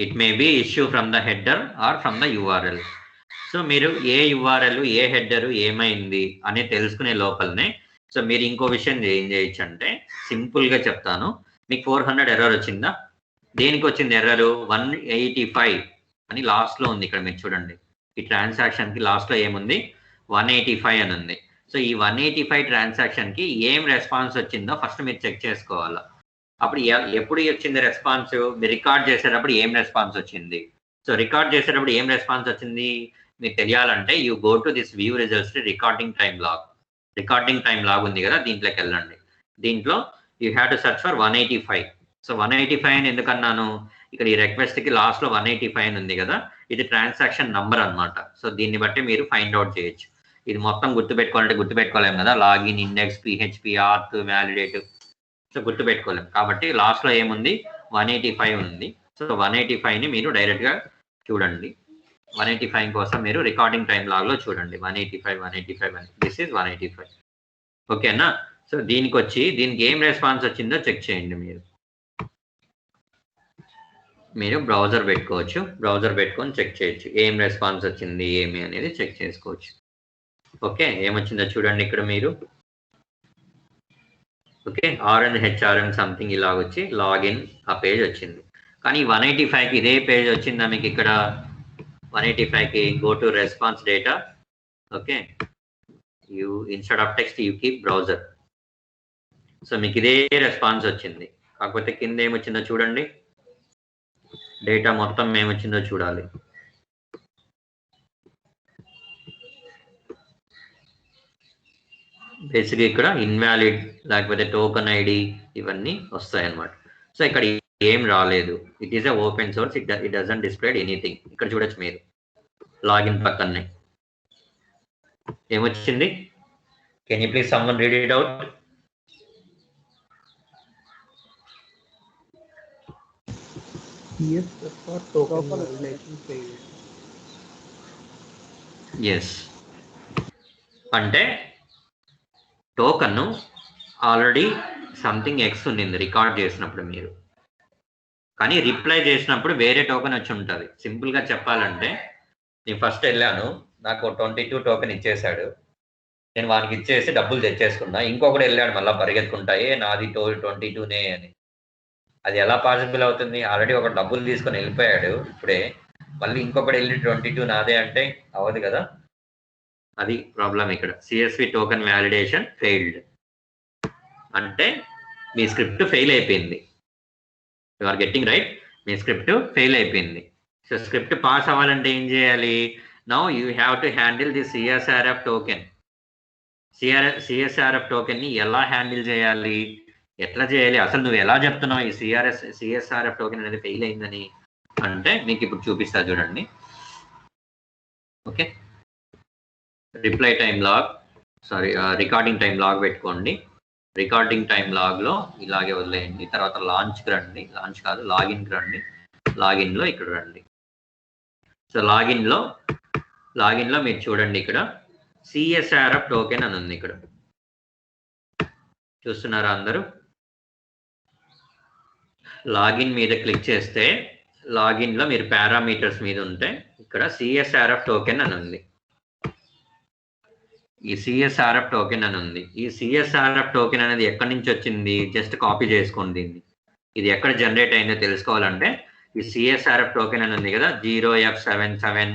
It may be issue from the header or from the URL. సో మీరు ఏ URL ఏ హెడర్ ఏమైంది అని తెలుసుకునే లోపలనే సో మీరు ఇంకో విషయం ఏం చేయొచ్చు అంటే, సింపుల్గా చెప్తాను. మీకు 400 ఎర్రర్ వచ్చిందా? దేనికి వచ్చింది ఎర్రర్? 185 అని లాస్ట్లో ఉంది. ఇక్కడ మీరు చూడండి, ఈ ట్రాన్సాక్షన్కి లాస్ట్లో ఏముంది, 185 అని ఉంది. సో ఈ 185 ట్రాన్సాక్షన్కి ఏం రెస్పాన్స్ వచ్చిందో ఫస్ట్ మీరు చెక్ చేసుకోవాలా. అప్పుడు ఎప్పుడు వచ్చింది రెస్పాన్స్? మీరు రికార్డ్ చేసేటప్పుడు ఏం రెస్పాన్స్ వచ్చింది? సో సో రికార్డ్ చేసేటప్పుడు ఏం రెస్పాన్స్ వచ్చింది మీకు తెలియాలంటే you go to this view results recording time log ఉంది కదా, దీంట్లోకి వెళ్ళండి. దీంట్లో you have to search for 185. So 185 అని ఎందుకన్నాను, ఇక్కడ ఈ రిక్వెస్ట్కి లాస్ట్లో 185 అని ఉంది కదా, ఇది ట్రాన్సాక్షన్ నంబర్ అనమాట. సో దీన్ని బట్టి మీరు ఫైండ్ అవుట్ చేయొచ్చు. ఇది మొత్తం గుర్తుపెట్టుకోవాలంటే గుర్తుపెట్టుకోలేము కదా, login, index, PHP, auth, validate, so గుర్తుపెట్టుకోలేము. కాబట్టి లాస్ట్లో ఏముంది 185 ఉంది. సో 185ని మీరు డైరెక్ట్గా చూడండి. 185 కోసం మీరు రికార్డింగ్ టైం లాగ్లో చూడండి. 185 అని దిస్ ఈజ్ 185. ఓకేనా? సో దీనికి ఏం రెస్పాన్స్ వచ్చిందో చెక్ చేయండి. మీరు బ్రౌజర్ పెట్టుకోవచ్చు, బ్రౌజర్ పెట్టుకొని చెక్ చేయొచ్చు ఏం రెస్పాన్స్ వచ్చింది ఏమి అనేది చెక్ చేసుకోవచ్చు. ఓకే, ఏమొచ్చిందో చూడండి ఇక్కడ మీరు. ఓకే, RNHRM సంథింగ్ ఇలా వచ్చి లాగిన్ ఆ పేజ్ వచ్చింది. కానీ 185కి ఇదే పేజ్ వచ్చిందా మీకు ఇక్కడ? 185కి go to response data. Okay, you instead of text you keep browser. So మీకు ఇదే రెస్పాన్స్ వచ్చింది. కాకపోతే కింద ఏమొచ్చిందో చూడండి, డేటా మొత్తం ఏమొచ్చిందో చూడాలి. బేసిక్గా ఇక్కడ ఇన్వాలిడ్ లేకపోతే టోకన్ ఐడి ఇవన్నీ వస్తాయి అన్నమాట. సో ఇక్కడ ఏం రాలేదు. It is a open source, it doesn't displayed anything. ఇక్కడ చూడొచ్చు మీరు లాగిన్ పక్కనే ఏమొచ్చింది. Can you please someone read it out? Yes, for token validation failed. Yes, అంటే టోకన్ ఆల్రెడీ సంథింగ్ ఎక్స్ ఉన్నింది రికార్డ్ చేసినప్పుడు మీరు, కానీ రిప్లై చేసినప్పుడు వేరే టోకెన్ వచ్చి ఉంటుంది. సింపుల్గా చెప్పాలంటే నేను ఫస్ట్ వెళ్ళాను, నాకు 22 టోకెన్ ఇచ్చేసాడు, నేను వానికి ఇచ్చేసి డబ్బులు తెచ్చేసుకున్నా. ఇంకొకటి వెళ్ళాడు మళ్ళీ పరిగెత్తుకుంటాయే నాది 22నే అని. అది ఎలా పాసిబుల్ అవుతుంది? ఆల్రెడీ ఒక డబ్బులు తీసుకొని వెళ్ళిపోయాడు ఇప్పుడే, మళ్ళీ ఇంకొకటి వెళ్ళి 22 నాదే అంటే అవ్వదు కదా. అది ప్రాబ్లం ఇక్కడ. సిఎస్వి టోకెన్ వ్యాలిడేషన్ ఫెయిల్డ్ అంటే మీ స్క్రిప్ట్ ఫెయిల్ అయిపోయింది. యు ఆర్ గెట్టింగ్ రైట్, మీ స్క్రిప్ట్ ఫెయిల్ అయిపోయింది. సో స్క్రిప్ట్ పాస్ అవ్వాలంటే ఏం చేయాలి? Now you have to handle the CSRF token. సిఎస్ఆర్ఎఫ్ టోకెన్ని ఎలా హ్యాండిల్ చేయాలి, ఎట్లా చేయాలి, అసలు నువ్వు ఎలా చెప్తున్నావు ఈ సిఎస్ఆర్ఎఫ్ టోకెన్ అనేది ఫెయిల్ అయిందని అంటే మీకు ఇప్పుడు చూపిస్తా చూడండి. Okay, reply time log, recording time log పెట్టుకోండి. రికార్డింగ్ టైం లాగ్లో ఇలాగే వదిలేయండి. తర్వాత లాంచ్కి రండి, లాంచ్ కాదు లాగిన్కి రండి. లాగిన్లో ఇక్కడ రండి. సో లాగిన్లో మీరు చూడండి, ఇక్కడ సిఎస్ఆర్ఎఫ్ టోకెన్ అని ఉంది. ఇక్కడ చూస్తున్నారా అందరూ? లాగిన్ మీద క్లిక్ చేస్తే లాగిన్లో మీరు పారామీటర్స్ మీద ఉంటే ఇక్కడ సిఎస్ఆర్ఎఫ్ టోకెన్ అని ఉంది. ఈ సిఎస్ఆర్ఎఫ్ టోకెన్ అని ఉంది. ఈ సిఎస్ఆర్ఎఫ్ టోకెన్ అనేది ఎక్కడి నుంచి వచ్చింది? జస్ట్ కాపీ చేసుకోండి దీన్ని. ఇది ఎక్కడ జనరేట్ అయిందో తెలుసుకోవాలంటే ఈ సిఎస్ఆర్ఎఫ్ టోకెన్ అని ఉంది కదా, 0F77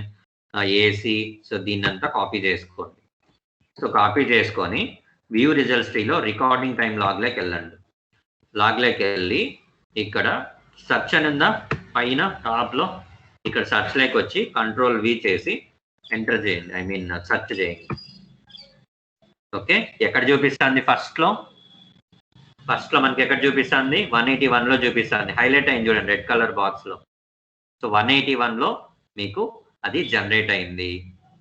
AC. సో దీన్ని అంతా కాపీ చేసుకోండి. సో కాపీ చేసుకొని వ్యూ రిజల్ట్స్ ట్రీలో రికార్డింగ్ టైం లాగ్లోకి వెళ్ళండి. లాగ్లోకి వెళ్ళి ఇక్కడ సెర్చ్ అని ఉందా పైన టాప్లో, ఇక్కడ సెర్చ్లోకి వచ్చి Ctrl+V చేసి ఎంటర్ చేయండి, సెర్చ్ చేయండి. ఓకే, ఎక్కడ చూపిస్తుంది? ఫస్ట్లో మనకి ఎక్కడ చూపిస్తుంది? 181లో చూపిస్తుంది. హైలైట్ అయింది చూడండి రెడ్ కలర్ బాక్స్లో. సో 181లో మీకు అది జనరేట్ అయింది.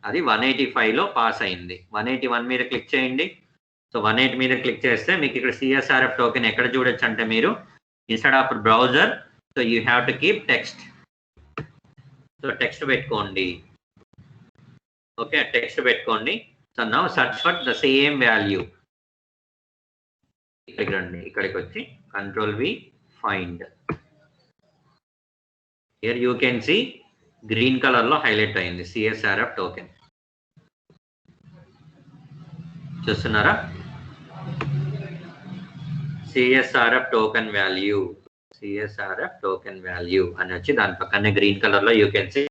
అది 185లో పాస్ అయింది. 181 మీద క్లిక్ చేయండి. సో 180 మీద క్లిక్ చేస్తే మీకు ఇక్కడ సిఎస్ఆర్ఎఫ్ టోకెన్ ఎక్కడ చూడొచ్చు అంటే మీరు instead of browser, so you have to keep text. So text పెట్టుకోండి. ఓకే, టెక్స్ట్ పెట్టుకోండి. So now search for the same value. ఇక్కడికి రండి, ఇక్కడికి వచ్చి Ctrl+V find. Here you can see green కలర్లో హైలైట్ అయింది సిఎస్ఆర్ఎఫ్ టోకెన్. చూస్తున్నారా? సిఎస్ఆర్ఎఫ్ టోకెన్ వాల్యూ అని వచ్చి దాని పక్కనే గ్రీన్ కలర్ లో you can see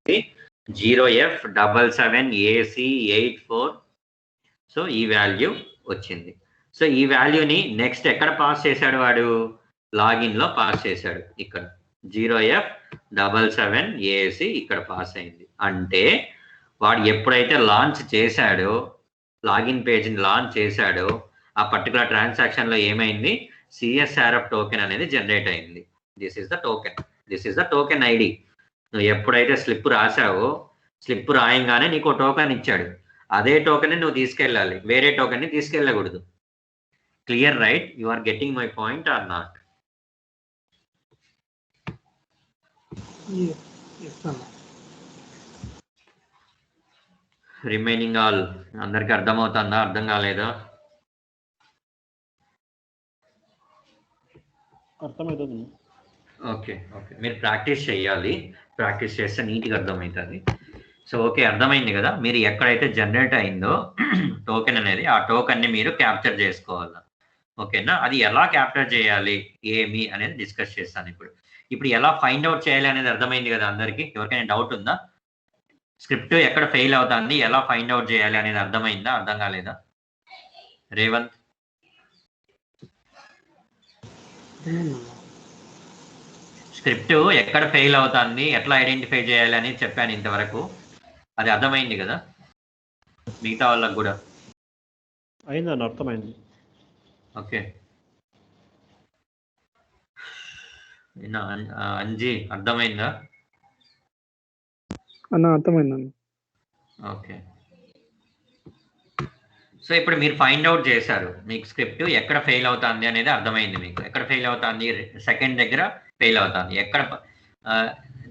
0F77AC84. So ఈ వాల్యూ వచ్చింది. సో ఈ వాల్యూని నెక్స్ట్ ఎక్కడ పాస్ చేశాడు వాడు? లాగిన్ లో పాస్ చేశాడు. ఇక్కడ 0F77AAC ఇక్కడ పాస్ అయింది. అంటే వాడు ఎప్పుడైతే లాంచ్ చేశాడో, లాగిన్ పేజ్ని లాంచ్ చేశాడో, ఆ పర్టికులర్ ట్రాన్సాక్షన్లో ఏమైంది, CSRF టోకెన్ అనేది జనరేట్ అయింది. This is the token, this is the token ID. నువ్వు ఎప్పుడైతే స్లిప్ రాసావో, స్లిప్ రాయంగానే నీకు టోకెన్ ఇచ్చాడు. అదే టోకెన్ నువ్వు తీసుకెళ్ళాలి, వేరే టోకెన్ని తీసుకెళ్ళకూడదు. Clear right? You are getting my point or not? Remaining all అందరికి అర్థమవుతుందా, అర్థం కాలేదా? అర్థమవుతుంది. ఓకే ఓకే, మీరు ప్రాక్టీస్ చేయాలి, ప్రాక్టీస్ చేస్తే నీట్గా అర్థమవుతుంది. సో ఓకే, అర్థమైంది కదా. మీరు ఎక్కడైతే జనరేట్ అయిందో టోకెన్ అనేది, ఆ టోకెన్ని మీరు క్యాప్చర్ చేసుకోవాలి. ఓకేనా? అది ఎలా క్యాప్చర్ చేయాలి ఏమి అనేది డిస్కస్ చేస్తాను ఇప్పుడు ఎలా ఫైండ్ అవుట్ చేయాలి అనేది అర్థమైంది కదా అందరికీ? ఎవరికైనా డౌట్ ఉందా? స్క్రిప్ట్ ఎక్కడ ఫెయిల్ అవుతుంది, ఎలా ఫైండ్ అవుట్ చేయాలి అనేది అర్థమైందా, అర్థం కాలేదా? రేవంత్, స్క్రిప్ట్ ఎక్కడ ఫెయిల్ అవుతుంది, ఎట్లా ఐడెంటిఫై చేయాలి అని చెప్పాను ఇంతవరకు. అది అర్థమైంది కదా మిగతా వాళ్ళకు కూడా? అయిందని అర్థమైంది. ఓకే, అంజీ అర్థమైందా? అర్థమైందండి. ఓకే, సో ఇప్పుడు మీరు ఫైండ్ అవుట్ చేశారు, మీకు స్క్రిప్ట్ ఎక్కడ ఫెయిల్ అవుతుంది అనేది అర్థమైంది. మీకు ఎక్కడ ఫెయిల్ అవుతుంది, సెకండ్ దగ్గర ఫెయిల్ అవుతుంది, ఎక్కడ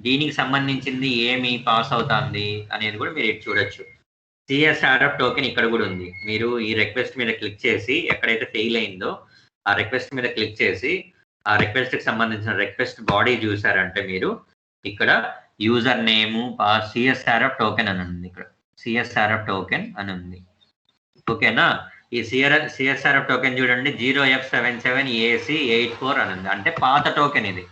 దీనికి సంబంధించింది ఏమి పాస్ అవుతుంది అనేది కూడా మీరు చూడొచ్చు. CSRF టోకెన్ ఇక్కడ కూడా ఉంది. మీరు ఈ రిక్వెస్ట్ మీద క్లిక్ చేసి ఎక్కడైతే ఫెయిల్ అయిందో ఆ రిక్వెస్ట్ మీద క్లిక్ చేసి ఆ రిక్వెస్ట్కి సంబంధించిన రిక్వెస్ట్ బాడీ చూసారంటే మీరు ఇక్కడ యూజర్ నేము CSRF టోకెన్ అని ఉంది, ఇక్కడ CSRF టోకెన్ అని ఉంది. ఓకేనా? ఈ CSRF టోకెన్ చూడండి, 0F77AC84 అని ఉంది, అంటే పాత టోకెన్ ఇది.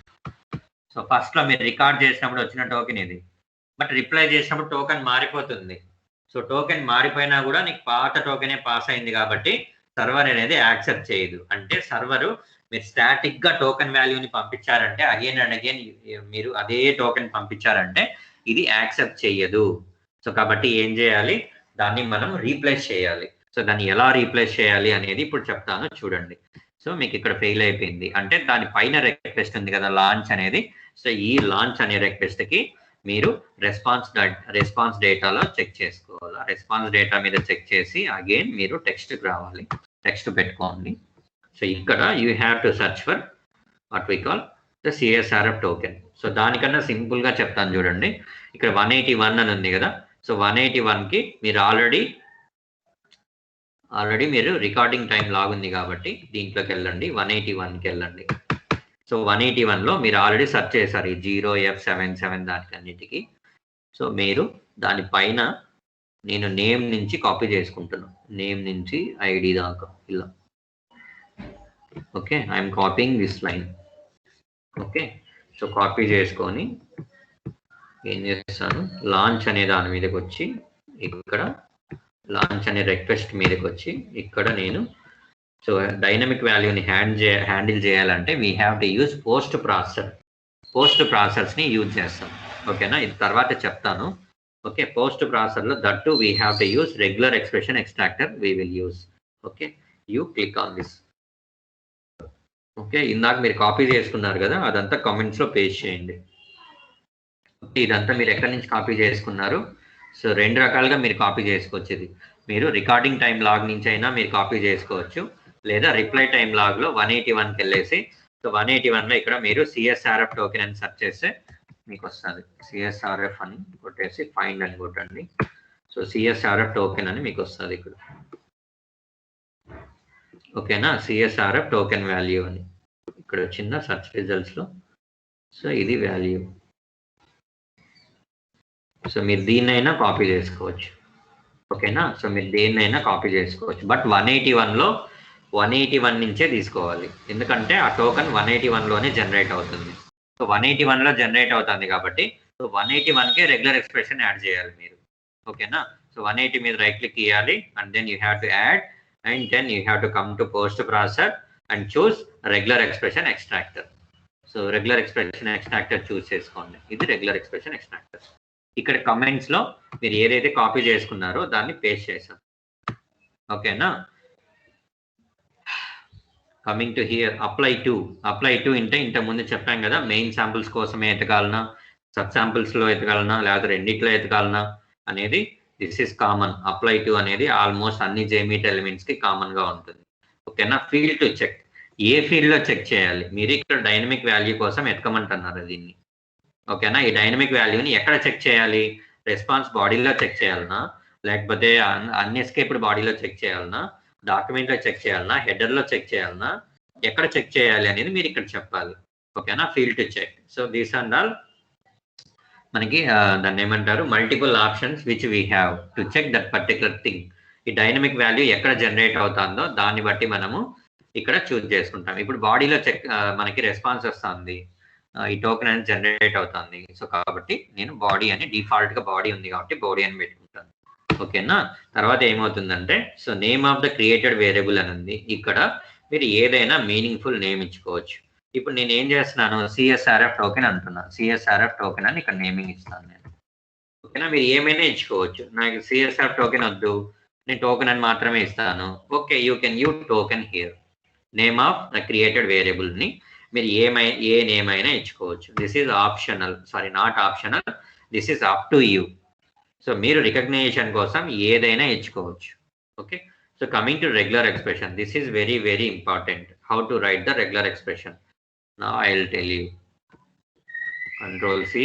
సో ఫస్ట్ లో మీరు రికార్డ్ చేసినప్పుడు వచ్చిన టోకెన్ ఇది, బట్ రిప్లై చేసినప్పుడు టోకెన్ మారిపోతుంది. సో టోకెన్ మారిపోయినా కూడా నీకు పాత టోకెనే పాస్ అయింది కాబట్టి సర్వర్ అనేది యాక్సెప్ట్ చేయదు. అంటే సర్వరు మీరు స్టాటిక్ గా టోకెన్ వాల్యూని పంపించారంటే, అగైన్ అండ్ అగైన్ మీరు అదే టోకెన్ పంపించారంటే ఇది యాక్సెప్ట్ చేయదు. సో కాబట్టి ఏం చేయాలి, దాన్ని మనం రీప్లేస్ చేయాలి. సో దాన్ని ఎలా రీప్లేస్ చేయాలి అనేది ఇప్పుడు చెప్తాను చూడండి. సో మీకు ఇక్కడ ఫెయిల్ అయిపోయింది అంటే దాని పైన రిక్వెస్ట్ ఉంది కదా లాంచ్ అనేది. సో ఈ లాంచ్ అనే రిక్వెస్ట్ కి మీరు రెస్పాన్స్ డేటాలో చెక్ చేసుకోవాలి. రెస్పాన్స్ డేటా మీద చెక్ చేసి అగైన్ మీరు టెక్స్ట్ రావాలి, టెక్స్ట్ పెట్టుకోండి. సో ఇక్కడ you have to search for what we call the CSRF token. So దానికన్నా సింపుల్ గా చెప్తాను చూడండి. ఇక్కడ 181 అని ఉంది కదా. సో 181కి మీరు ఆల్రెడీ మీరు రికార్డింగ్ టైం లాగుంది కాబట్టి దీంట్లోకి వెళ్ళండి, 181కి వెళ్ళండి. సో 181లో మీరు ఆల్రెడీ సెర్చ్ చేశారు ఈ 0F77 దానికి అన్నిటికీ. సో మీరు దానిపైన నేను నేమ్ నుంచి కాపీ చేసుకుంటున్నాను, నేమ్ నుంచి ఐడి దాకా ఇలా. Okay, I'm copying this line. Okay, so copy చేసుకొని ఏం చేస్తాను, లాంచ్ అనే దాని మీదకి వచ్చి ఇక్కడ లాంచ్ అనే రిక్వెస్ట్ మీదకి వచ్చి ఇక్కడ నేను సో డైనమిక్ వాల్యూని హ్యాండిల్ చేయాలంటే we have to use post ప్రాసెసర్స్ని యూజ్ చేస్తాం. ఓకేనా? ఇది తర్వాత చెప్తాను. ఓకే, పోస్ట్ ప్రాసెసర్లో that we have to use regular expression extractor we will use. Okay, you click on this. Okay, ఇందాక మీరు కాపీ చేసుకున్నారు కదా, అదంతా కామెంట్స్లో పేస్ట్ చేయండి. ఓకే, ఇదంతా మీరు ఎక్కడి నుంచి కాపీ చేసుకున్నారు? సో రెండు రకాలుగా మీరు కాపీ చేసుకోవచ్చు. ఇది మీరు రికార్డింగ్ టైం లాగ్ నుంచి అయినా మీరు కాపీ చేసుకోవచ్చు, లేదా రిప్లై టైం లాగ్లో 181కి వెళ్ళేసి సో 181లో ఇక్కడ మీరు CSRF టోకెన్ అని సెర్చ్ చేస్తే మీకు వస్తుంది. CSRF అని కొట్టేసి ఫైండ్ అని కొట్టండి. సో CSRF టోకెన్ అని మీకు వస్తుంది ఇక్కడ. ఓకేనా? CSRF టోకెన్ వాల్యూ అని ఇక్కడ చిన్న సెర్చ్ రిజల్ట్స్లో. సో ఇది వాల్యూ. సో మీరు దీన్నైనా కాపీ చేసుకోవచ్చు. ఓకేనా? సో మీరు దేన్నైనా కాపీ చేసుకోవచ్చు, బట్ 181లో 181 నుంచే తీసుకోవాలి, ఎందుకంటే ఆ టోకెన్ 181లోనే జనరేట్ అవుతుంది. సో 181లో జనరేట్ అవుతుంది కాబట్టి సో 181కే రెగ్యులర్ ఎక్స్ప్రెషన్ యాడ్ చేయాలి మీరు. ఓకేనా? సో 180 మీద రైట్ క్లిక్ ఇవ్వాలి and then you have to add and then you have to come to post processor and choose regular expression extractor. So regular expression extractor choose చేసుకోండి. ఇది regular expression extractor. ఇక్కడ comments లో మీరు ఏదైతే copy చేసుకున్నారో దాన్ని paste చేసాం. ఓకేనా? Coming to hear apply to అంటే ఇంతకుముందు చెప్పాం కదా, మెయిన్ శాంపుల్స్ కోసమే ఎతకాలనా, సబ్ శాంపుల్స్ లో ఎతకాలనా, లేకపోతే రెండిట్లో ఎతకాలనా అనేది this is common. Apply to అనేది ఆల్మోస్ట్ అన్ని జేమీటర్ ఎలిమెంట్స్ కి కామన్ గా ఉంటుంది. ఓకేనా? ఫీల్డ్ టు చెక్, ఏ ఫీల్డ్ లో చెక్ చేయాలి? మీరు ఇక్కడ డైనమిక్ వాల్యూ కోసం ఎతకమంటున్నారు దీన్ని. ఓకేనా? ఈ డైనమిక్ వాల్యూని ఎక్కడ చెక్ చేయాలి? రెస్పాన్స్ బాడీలో చెక్ చేయాలనా, లేకపోతే అన్ఎస్కేప్డ్ బాడీలో చెక్ చేయాలనా, డాక్యుమెంట్ లో చెక్ చేయాలనా, హెడర్ లో చెక్ చేయాలనా, ఎక్కడ చెక్ చేయాలి అనేది మీరు ఇక్కడ చెప్పాలి. ఓకేనా? Field to check. So these and all మనకి దాన్ని ఏమంటారు, multiple options which we have to check that particular thing. ఈ డైనమిక్ వాల్యూ ఎక్కడ జనరేట్ అవుతుందో దాన్ని బట్టి మనము ఇక్కడ చూస్ చేసుకుంటాం. ఇప్పుడు బాడీలో చెక్ మనకి రెస్పాన్స్ వస్తుంది, ఈ టోకెన్ అనేది జనరేట్ అవుతుంది. సో కాబట్టి నేను బాడీ అని డిఫాల్ట్ గా బాడీ ఉంది కాబట్టి బాడీ అని పెట్టుకుంటాను. ఓకేనా? తర్వాత ఏమవుతుందంటే, so name of the created variable అని ఉంది. ఇక్కడ మీరు ఏదైనా మీనింగ్ఫుల్ నేమ్ ఇచ్చుకోవచ్చు. ఇప్పుడు నేను ఏం చేస్తున్నాను, సిఎస్ఆర్ఎఫ్ టోకెన్ అంటున్నా. సిఎస్ఆర్ఎఫ్ టోకెన్ అని ఇక్కడ నేమింగ్ ఇస్తాను నేను. ఓకేనా? మీరు ఏమైనా ఇచ్చుకోవచ్చు. నాకు సిఎస్ఆర్ఎఫ్ టోకెన్ వద్దు, నేను టోకెన్ అని మాత్రమే ఇస్తాను. Okay, you can use token here. Name of the created variable ని మీరు ఏ నేమ్ అయినా ఇచ్చుకోవచ్చు. This is optional, sorry not optional, this is up to you. So మీరు రికగ్నిషన్ కోసం ఏదైనా ఇచ్చుకోవచ్చు. Okay, so coming to regular expression, this is very very important. How to right the regular expression. Now I will tell you. Control C,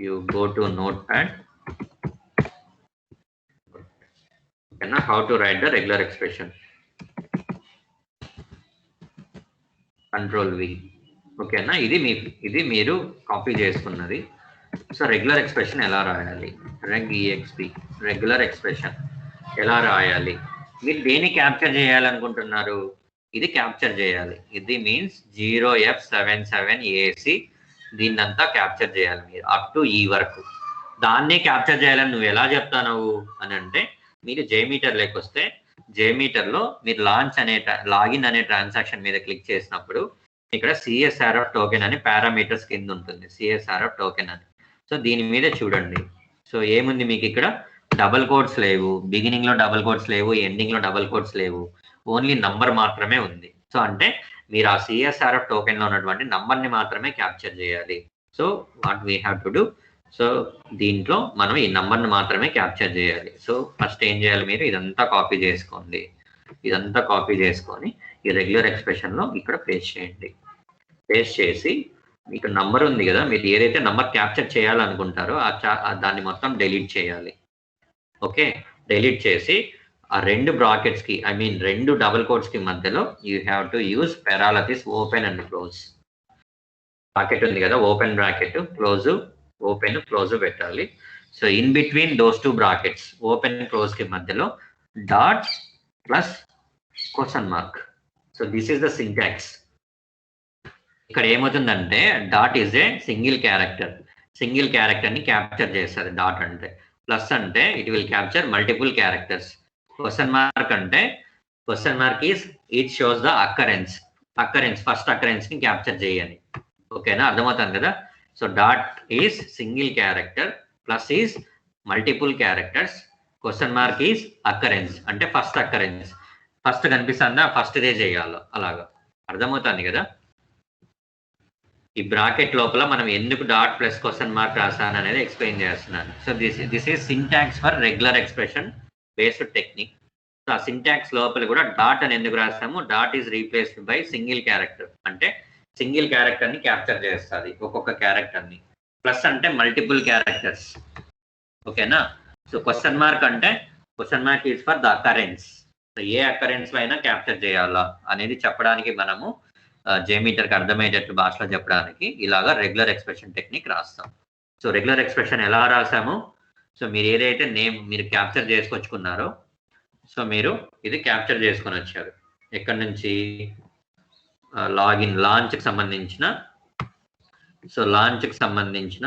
you go to Notepad. Okay, now how to write the regular expression. Control V. Okay, na ఇది మీరు copy చేసుకున్నది. So regular expression ఎలా రాయాలి? రెగ్ EXP regular expression ఎలా రాయాలి? మీరు దేన్ని capture చేయాలనుకుంటున్నారు? ఇది క్యాప్చర్ చేయాలి. ఇది మీన్స్ 0F77AC దీన్నంతా క్యాప్చర్ చేయాలి మీరు అప్ టు ఈ వరకు. దాన్నే క్యాప్చర్ చేయాలని నువ్వు ఎలా చెప్తావు అని అంటే, మీరు జేమీటర్ లేక వస్తే జేమీటర్లో మీరు లాగిన్ అనే ట్రాన్సాక్షన్ మీద క్లిక్ చేసినప్పుడు ఇక్కడ సిఎస్ఆర్ఎఫ్ టోకెన్ అని పారామీటర్స్ కింద ఉంటుంది, సిఎస్ఆర్ఎఫ్ టోకెన్ అని. సో దీని మీద చూడండి. సో ఏముంది మీకు ఇక్కడ? డబల్ కోడ్స్ లేవు, బిగినింగ్ లో డబల్ కోడ్స్ లేవు, ఎండింగ్ లో డబల్ కోడ్స్ లేవు, ఓన్లీ నంబర్ మాత్రమే ఉంది. సో అంటే మీరు ఆ సిఎస్ఆర్ఎఫ్ టోకెన్ లో ఉన్నటువంటి నంబర్ ని మాత్రమే క్యాప్చర్ చేయాలి. So what we have to do, so దీంట్లో మనం ఈ నంబర్ ని మాత్రమే క్యాప్చర్ చేయాలి. సో ఫస్ట్ ఏం చేయాలి, మీరు ఇదంతా కాపీ చేసుకోండి. ఇదంతా కాపీ చేసుకొని ఈ రెగ్యులర్ ఎక్స్ప్రెషన్ లో ఇక్కడ పేస్ట్ చేయండి. పేస్ట్ చేసి ఇక్కడ నంబర్ ఉంది కదా, మీరు ఏదైతే నంబర్ క్యాప్చర్ చేయాలనుకుంటారో దాన్ని మొత్తం డెలీట్ చేయాలి. ఓకే, డెలీట్ చేసి ఆ రెండు బ్రాకెట్స్ కి, ఐ మీన్ రెండు డబుల్ కోట్స్ కి మధ్యలో you have to use parenthesis open and close. Bracket ఉంది కదా, open bracket, close, open close పెట్టాలి. So in between those two brackets, open close కి మధ్యలో dot plus question mark. So this is the syntax. ఇక్కడ ఏమవుతుందంటే dot is a single character ని capture చేస్తుంది dot అంటే. ప్లస్ అంటే it will capture multiple characters. Question mark అంటే question mark is it shows the occurrence, first occurrence ని capture చేయని. ఓకేనా, అర్థమవుతుంది కదా. So dot is single character, plus is multiple characters, question mark is occurrence అంటే first occurrence. First కనిపిస్తుందా, first they చేయాలి, అలాగా. అర్థమవుతుంది కదా. ఈ బ్రాకెట్ లోపల మనం ఎందుకు డాట్ ప్లస్ క్వశ్చన్ మార్క్ రాసాను అనేది ఎక్స్ప్లెయిన్ చేస్తున్నాను. So this is syntax for regular expression based technique. So ఆ సింటాక్స్ లోపల కూడా డాట్ అని ఎందుకు రాస్తాము, dot is replaced by single character అంటే సింగిల్ క్యారెక్టర్ ని క్యాప్చర్ చేస్తుంది ఒక్కొక్క క్యారెక్టర్ ని. ప్లస్ అంటే మల్టిపుల్ క్యారెక్టర్స్. ఓకేనా. సో క్వశ్చన్ మార్క్ అంటే question mark is for the occurrence. So A occurrence అయినా క్యాప్చర్ చేయాలా అనేది చెప్పడానికి మనము జేమీటర్కి అర్థమయ్యేటట్టు భాషలో చెప్పడానికి ఇలాగా రెగ్యులర్ ఎక్స్ప్రెషన్ టెక్నిక్ రాస్తాం. సో రెగ్యులర్ ఎక్స్ప్రెషన్ ఎలా రాసాము, సో మీరు ఏదైతే నేమ్ మీరు క్యాప్చర్ చేసుకొచ్చుకున్నారో, సో మీరు ఇది క్యాప్చర్ చేసుకొని వచ్చారు. ఎక్కడి నుంచి? లాంచ్కి సంబంధించిన, సో లాంచ్కి సంబంధించిన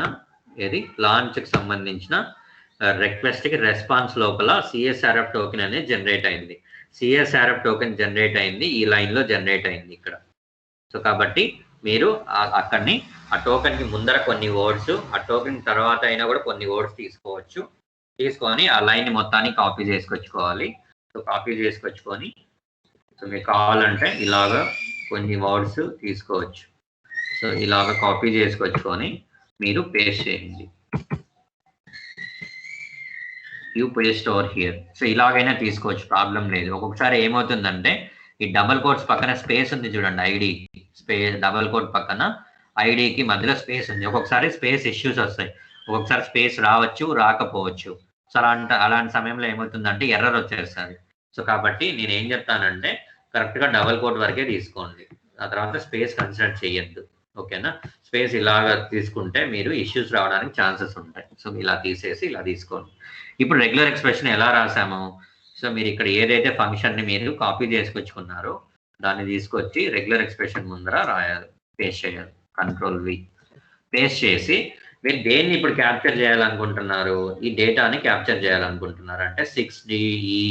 రిక్వెస్ట్కి రెస్పాన్స్ లోపల సిఎస్ఆర్ఎఫ్ టోకెన్ అనేది జనరేట్ అయింది. సిఎస్ఆర్ఎఫ్ టోకెన్ జనరేట్ అయింది, ఈ లైన్లో జనరేట్ అయింది ఇక్కడ. సో కాబట్టి మీరు అక్కడిని ఆ టోకెన్ కి ముందర కొన్ని వర్డ్స్, ఆ టోకెన్ తర్వాత అయినా కూడా కొన్ని వర్డ్స్ తీసుకోవచ్చు. తీసుకొని ఆ లైన్ మొత్తాన్ని కాపీ చేసుకొచ్చుకోవాలి. సో కాపీ చేసుకొచ్చుకొని సో మీకు కావాలంటే ఇలాగా కొన్ని వర్డ్స్ తీసుకోవచ్చు. సో ఇలాగ కాపీ చేసుకొచ్చుకొని మీరు పేస్ట్ చేయండి. You paste over here. So ఇలాగైనా తీసుకోవచ్చు, ప్రాబ్లం లేదు. ఒక్కొక్కసారి ఏమవుతుందంటే ఈ డబల్ కోట్స్ పక్కన స్పేస్ ఉంది చూడండి, ఐడి స్పేస్ డబల్ కోట్ పక్కన ఐడికి మధ్యలో స్పేస్ ఉంది. ఒక్కొక్కసారి స్పేస్ ఇష్యూస్ వస్తాయి, ఒక్కొక్కసారి స్పేస్ రావచ్చు, రాకపోవచ్చు. సో అలాంటి సమయంలో ఏమవుతుందంటే ఎర్రర్ వచ్చేస్తుంది. సో కాబట్టి నేను ఏం చెప్తానంటే కరెక్ట్గా డబల్ కోట్ వరకే తీసుకోండి, ఆ తర్వాత స్పేస్ కన్సిడర్ చేయొద్దు. ఓకేనా? స్పేస్ ఇలాగా తీసుకుంటే మీరు ఇష్యూస్ రావడానికి ఛాన్సెస్ ఉంటాయి. సో ఇలా తీసేసి ఇలా తీసుకోండి. ఇప్పుడు రెగ్యులర్ ఎక్స్ప్రెషన్ ఎలా రాసాము? సో మీరు ఇక్కడ ఏదైతే ఫంక్షన్ని మీరు కాపీ చేసుకొచ్చుకున్నారో దాన్ని తీసుకొచ్చి రెగ్యులర్ ఎక్స్ప్రెషన్ ముందర రాయాలి, పేస్ట్ చేయాలి. కంట్రోల్ వి పేస్ట్ చేసి మీరు దేన్ని ఇప్పుడు క్యాప్చర్ చేయాలనుకుంటున్నారు? ఈ డేటాని క్యాప్చర్ చేయాలనుకుంటున్నారు అంటే 6DE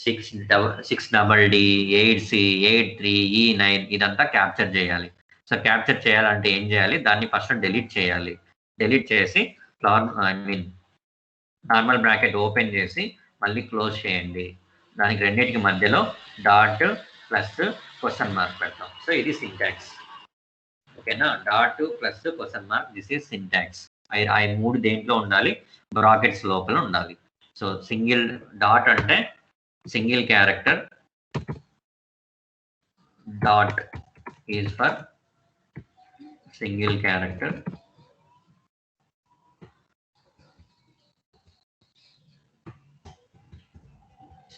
6DD 8C 8.3 E9 ఇదంతా క్యాప్చర్ చేయాలి. సో క్యాప్చర్ చేయాలంటే ఏం చేయాలి? దాన్ని ఫస్ట్ డిలీట్ చేయాలి. డిలీట్ చేసి నార్మల్ బ్రాకెట్ ఓపెన్ చేసి మళ్ళీ క్లోజ్ చేయండి. దానికి రెండింటికి మధ్యలో డాట్ ప్లస్ క్వశ్చన్ మార్క్ పెడతాం. సో ఇది సింటాక్స్. ఓకేనా? Dot plus question mark, this is syntax. అవి మూడు దేంట్లో ఉండాలి? బ్రాకెట్స్ లోపల ఉండాలి. సో సింగిల్ డాట్ అంటే single character, dot is for single character,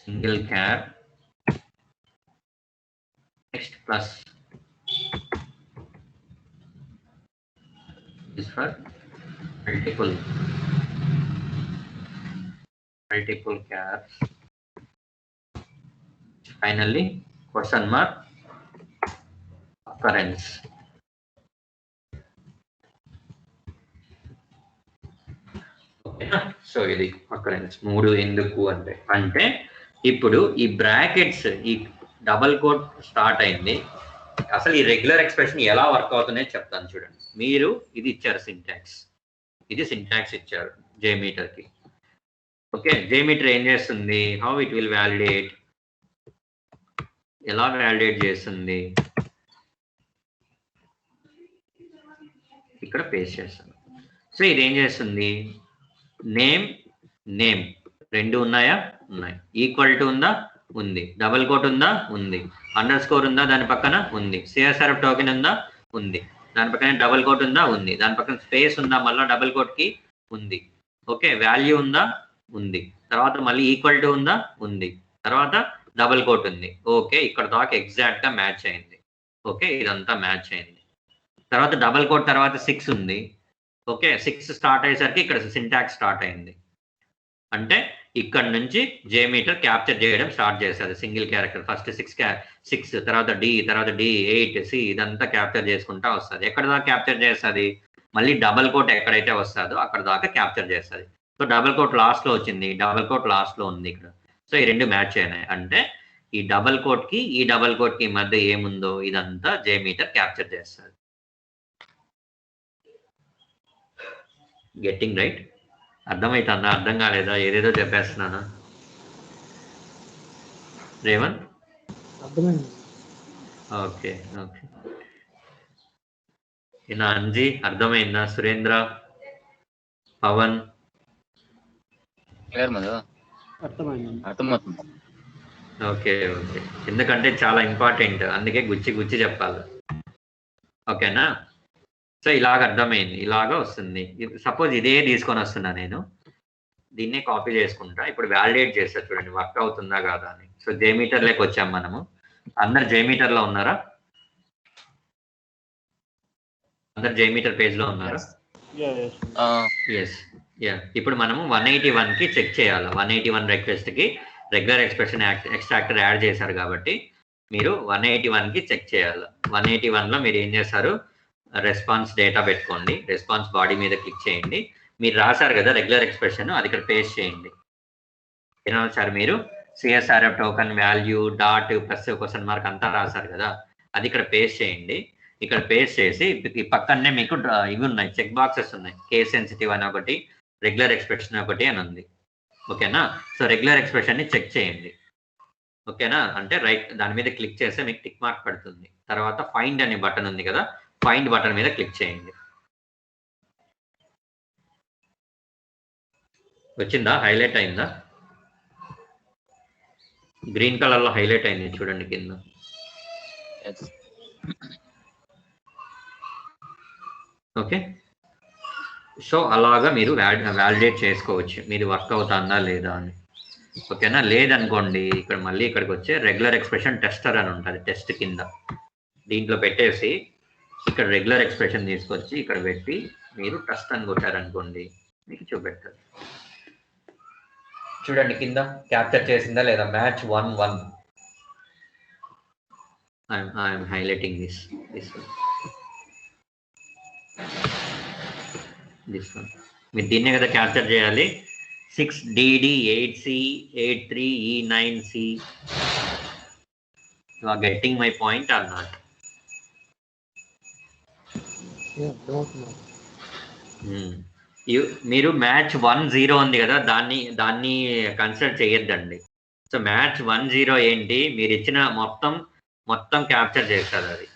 single char, next plus is for multiple chars, finally question mark occurrence. So ఇది occurrence. మూడు ఎందుకు అంటే ఇప్పుడు ఈ బ్రాకెట్స్, ఈ డబల్ కోట్ స్టార్ట్ అయింది. అసలు ఈ రెగ్యులర్ ఎక్స్ప్రెషన్ ఎలా వర్క్ అవుతుందో చెప్తాను చూడండి. మీరు ఇది ఇచ్చారు సింటాక్స్, ఇది సింటాక్స్ ఇచ్చారు జేమీటర్ కి. ఓకే, జేమీటర్ ఏం చేస్తుంది? హౌ ఇట్ విల్ వ్యాలిడేట్, ఎలా వ్యాలిడేట్ చేస్తుంది? ఇక్కడ పేస్ట్ చేస్తాను. సో ఇది ఏం చేస్తుంది? నేమ్ రెండు ఉన్నాయా? ఉన్నాయి. ఈక్వల్ టు ఉందా? ఉంది. డబల్ కోట్ ఉందా? ఉంది. అండర్ స్కోర్ ఉందా? దాని పక్కన ఉంది. సిఎస్ఆర్ఎఫ్ టోకెన్ ఉందా? ఉంది. దాని పక్కన డబల్ కోట్ ఉందా? ఉంది. దాని పక్కన స్పేస్ ఉందా? మళ్ళీ డబల్ కోట్ కి ఉంది. ఓకే, వాల్యూ ఉందా? ఉంది. తర్వాత మళ్ళీ ఈక్వల్ టు ఉందా? ఉంది. తర్వాత డబల్ కోట్ ఉంది. ఓకే, ఇక్కడ దాకా ఎగ్జాక్ట్ గా మ్యాచ్ అయింది. ఓకే, ఇదంతా మ్యాచ్ అయింది. తర్వాత డబల్ కోట్ తర్వాత 6 ఉంది. ఓకే, 6 స్టార్ట్ అయ్యేసరికి ఇక్కడ సింటాక్స్ స్టార్ట్ అయింది. అంటే ఇక్కడ నుంచి జేమీటర్ క్యాప్చర్ చేయడం స్టార్ట్ చేస్తుంది. సింగిల్ క్యారెక్టర్ ఫస్ట్ 6 తర్వాత డి, తర్వాత డి 8 సి ఇదంతా క్యాప్చర్ చేసుకుంటా వస్తుంది. ఎక్కడ దాకా క్యాప్చర్ చేస్తుంది? మళ్ళీ డబల్ కోట్ ఎక్కడైతే వస్తుందో అక్కడ దాకా క్యాప్చర్ చేస్తుంది. సో డబల్ కోట్ లాస్ట్ లో వచ్చింది, డబల్ కోట్ లాస్ట్ లో ఉంది ఇక్కడ. సో ఈ రెండు మ్యాచ్ అయినాయి. అంటే ఈ డబల్ కోట్ కి ఈ డబల్ కోట్ కి మధ్య ఏముందో ఇదంతా జేమీటర్ క్యాప్చర్ చేస్తుంది. Getting right? అర్థమవుతుందా? అర్థం కాలేదా? ఏదేదో చెప్పేస్తున్నానా? రేవంత్ అర్థమైంది. Okay okay. నా అంజీ అర్థమైందా? సురేంద్ర, పవన్ అర్థమైంది. Okay okay. ఎందుకంటే చాలా ఇంపార్టెంట్, అందుకే గుచ్చి చెప్పాలి. ఓకేనా? సో ఇలాగ అర్థమైంది, ఇలాగ వస్తుంది. సపోజ్ ఇదే తీసుకొని వస్తున్నా నేను, దీన్నే కాపీ చేసుకుంటా. ఇప్పుడు వ్యాలిడేట్ చేస్తా చూడండి వర్క్ అవుతుందా కాదా అని. సో జేమీటర్ లేక వచ్చాం మనము. అందరు జేమీటర్ లో ఉన్నారా? అందరు జేమీటర్ పేజ్ లో ఉన్నారా? ఎస్. ఇప్పుడు మనము 181 కి చెక్ చేయాలి. 181 రిక్వెస్ట్ కి రెగ్యులర్ ఎక్స్ప్రెషన్ ఎక్స్ట్రాక్టర్ యాడ్ చేశారు కాబట్టి మీరు 181 కి చెక్ చేయాలి. 181 లో మీరు ఏం చేస్తారు? రెస్పాన్స్ డేటా పెట్టుకోండి. రెస్పాన్స్ బాడీ మీద క్లిక్ చేయండి. మీరు రాశారు కదా రెగ్యులర్ ఎక్స్ప్రెషన్, అది ఇక్కడ పేస్ట్ చేయండి. ఏమో సార్ మీరు CSRF token value dot plus question mark అంతా రాశారు కదా, అది ఇక్కడ పేస్ట్ చేయండి. ఇక్కడ పేస్ట్ చేసి ఈ పక్కనే మీకు ఇవి ఉన్నాయి, చెక్ బాక్సెస్ ఉన్నాయి. కేస్ సెన్సిటివ్ అని ఒకటి, రెగ్యులర్ ఎక్స్ప్రెషన్ ఒకటి అని ఉంది. ఓకేనా? సో రెగ్యులర్ ఎక్స్ప్రెషన్ని చెక్ చేయండి. ఓకేనా? అంటే రైట్ దాని మీద క్లిక్ చేస్తే మీకు టిక్ మార్క్ పడుతుంది. తర్వాత ఫైండ్ అనే బటన్ ఉంది కదా, ఫైండ్ బటన్ మీద క్లిక్ చేయండి. వచ్చిందా? హైలైట్ అయిందా? గ్రీన్ కలర్లో హైలైట్ అయింది చూడండి కింద. ఓకే, సో అలాగా మీరు వ్యాలిడేట్ చేసుకోవచ్చు మీది వర్క్ అవుతుందా లేదా అని. ఓకేనా? లేదనుకోండి ఇక్కడ మళ్ళీ ఇక్కడికి వచ్చే రెగ్యులర్ ఎక్స్ప్రెషన్ టెస్టర్ అని ఉంటుంది, టెస్ట్ కింద దీంట్లో పెట్టేసి ఇక్కడ రెగ్యులర్ ఎక్స్ప్రెషన్ తీసుకొచ్చి ఇక్కడ పెట్టి మీరు టెస్ట్ అని కొట్టారనుకోండి మీకు చూపెట్టారు. చూడండి కింద క్యాప్చర్ చేసిందా లేదా, match 1-1. I'm highlighting this one. మీరు దీన్నే కదా క్యాప్చర్ చేయాలి. 6DD 8C 83E 9C. You are getting my point or not? Yeah, don't know. మీరు మ్యాచ్ 1-0 ఉంది కదా, దాన్ని కన్సిడర్ చేయొద్దండి. సో మ్యాచ్ 1-0 ఏంటి, మీరు ఇచ్చిన మొత్తం క్యాప్చర్ చేస్తుంది. అది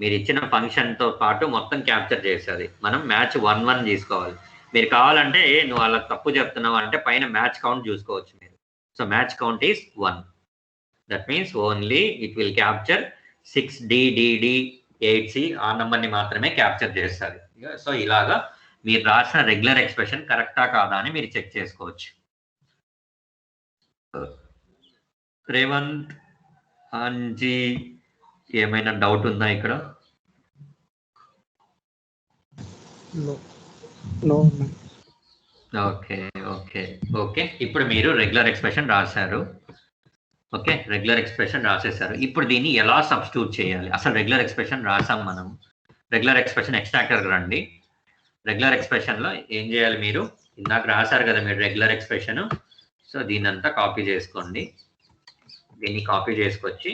మీరు ఇచ్చిన ఫంక్షన్తో పాటు మొత్తం క్యాప్చర్ చేస్తుంది. మనం మ్యాచ్ 1-1 తీసుకోవాలి. మీరు కావాలంటే నువ్వు అలా తప్పు చెప్తున్నావు అంటే పైన మ్యాచ్ కౌంట్ చూసుకోవచ్చు మీరు. So match count is 1. That means only it will capture 6DDD 8C ఆ నెంబర్ని మాత్రమే క్యాప్చర్ చేస్తుంది. సో ఇలాగా మీరు రాసిన రెగ్యులర్ ఎక్స్ప్రెషన్ కరెక్టా కాదా అని మీరు చెక్ చేసుకోవచ్చు. రేవంత్ అంజీ ఏమైనా డౌట్ ఉందా ఇక్కడ? ఓకే, ఇప్పుడు మీరు రెగ్యులర్ ఎక్స్ప్రెషన్ రాశారు. ఓకే, రెగ్యులర్ ఎక్స్ప్రెషన్ రాసేసారు. ఇప్పుడు దీన్ని ఎలా సబ్స్టిట్యూట్ చేయాలి? అసలు రెగ్యులర్ ఎక్స్ప్రెషన్ రాసాం మనం. రెగ్యులర్ ఎక్స్ప్రెషన్ ఎక్స్ట్రాక్టర్కి రండి. రెగ్యులర్ ఎక్స్ప్రెషన్లో ఏం చేయాలి, మీరు ఇందాక రాశారు కదా మీరు రెగ్యులర్ ఎక్స్ప్రెషన్. సో దీన్నంతా కాపీ చేసుకోండి. దీన్ని కాపీ చేసుకొచ్చి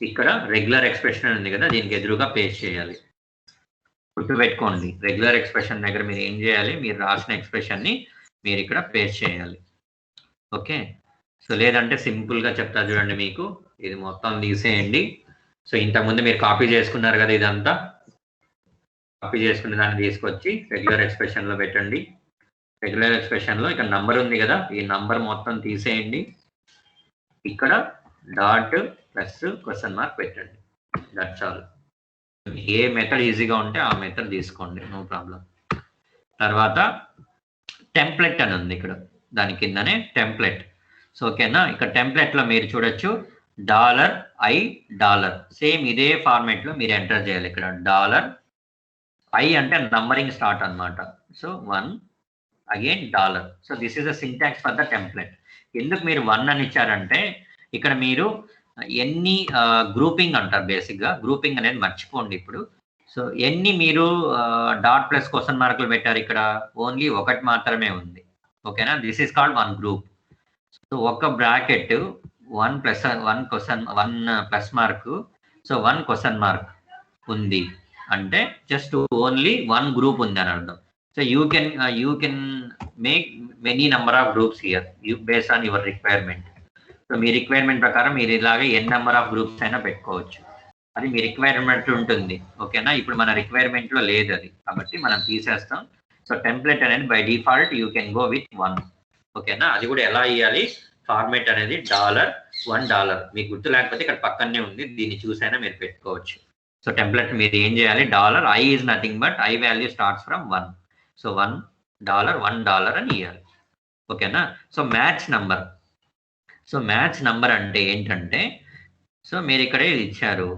ఇక్కడ రెగ్యులర్ ఎక్స్ప్రెషన్ ఉంది కదా, దీనికి ఎదురుగా పేస్ట్ చేయాలి. గుర్తుపెట్టుకోండి, రెగ్యులర్ ఎక్స్ప్రెషన్ దగ్గర మీరు ఏం చేయాలి, మీరు రాసిన ఎక్స్ప్రెషన్ని మీరు ఇక్కడ పేస్ట్ చేయాలి. ఓకే, సో లేదంటే సింపుల్గా చెప్తా చూడండి, మీకు ఇది మొత్తం తీసేయండి. సో ఇంతకుముందు మీరు కాపీ చేసుకున్నారు కదా, ఇదంతా కాపీ చేసుకునే దాన్ని తీసుకొచ్చి రెగ్యులర్ ఎక్స్ప్రెషన్లో పెట్టండి. రెగ్యులర్ ఎక్స్ప్రెషన్లో ఇక్కడ నంబర్ ఉంది కదా, ఈ నంబర్ మొత్తం తీసేయండి. ఇక్కడ డాట్ ప్లస్ క్వశ్చన్ మార్క్ పెట్టండి. That's all. ఏ మెథడ్ ఈజీగా ఉంటే ఆ మెథడ్ తీసుకోండి, నో ప్రాబ్లం. తర్వాత టెంప్లెట్ అని ఉంది ఇక్కడ, దాని కిందనే టెంప్లెట్. సో ఓకేనా, ఇక్కడ టెంప్లెట్లో మీరు చూడొచ్చు $i సేమ్ ఇదే ఫార్మేట్లో మీరు ఎంటర్ చేయాలి. ఇక్కడ $i అంటే నంబరింగ్ స్టార్ట్ అనమాట. So 1 again $. So this is the syntax for the template. ఎందుకు మీరు 1 అని ఇచ్చారంటే ఇక్కడ మీరు ఎన్ని గ్రూపింగ్ అంటారు, బేసిక్గా గ్రూపింగ్ అనేది మర్చిపోండి ఇప్పుడు. సో ఎన్ని మీరు డాట్ ప్లస్ క్వశ్చన్ మార్కులు పెట్టారు, ఇక్కడ ఓన్లీ ఒకటి మాత్రమే ఉంది. ఓకేనా, this is called 1 group. So ఒక bracket 1 plus mark, so 1 question mark ఉంది అంటే జస్ట్ ఓన్లీ 1 గ్రూప్ ఉంది అని అర్థం. So you can make many number of groups here based on your requirement. So మీ రిక్వైర్మెంట్ ప్రకారం మీరు ఇలాగే ఎన్ నెంబర్ ఆఫ్ గ్రూప్స్ అయినా పెట్టుకోవచ్చు, అది మీ రిక్వైర్మెంట్ ఉంటుంది. ఓకేనా, ఇప్పుడు మన రిక్వైర్మెంట్లో లేదు అది, కాబట్టి మనం తీసేస్తాం. సో టెంప్లెట్ అనేది by default you can go with 1. ఓకేనా, అది కూడా ఎలా ఇవ్వాలి, ఫార్మేట్ అనేది $1. మీకు గుర్తు లేకపోతే ఇక్కడ పక్కనే ఉంది, దీన్ని చూసైనా మీరు పెట్టుకోవచ్చు. సో టెంప్లెట్ మీరు ఏం చేయాలి, $i is nothing but i value starts from 1. So $1 అని ఇవ్వాలి. ఓకేనా, so match number. So match number అంటే ఏంటంటే, సో మీరు ఇక్కడ ఇది ఇచ్చారు.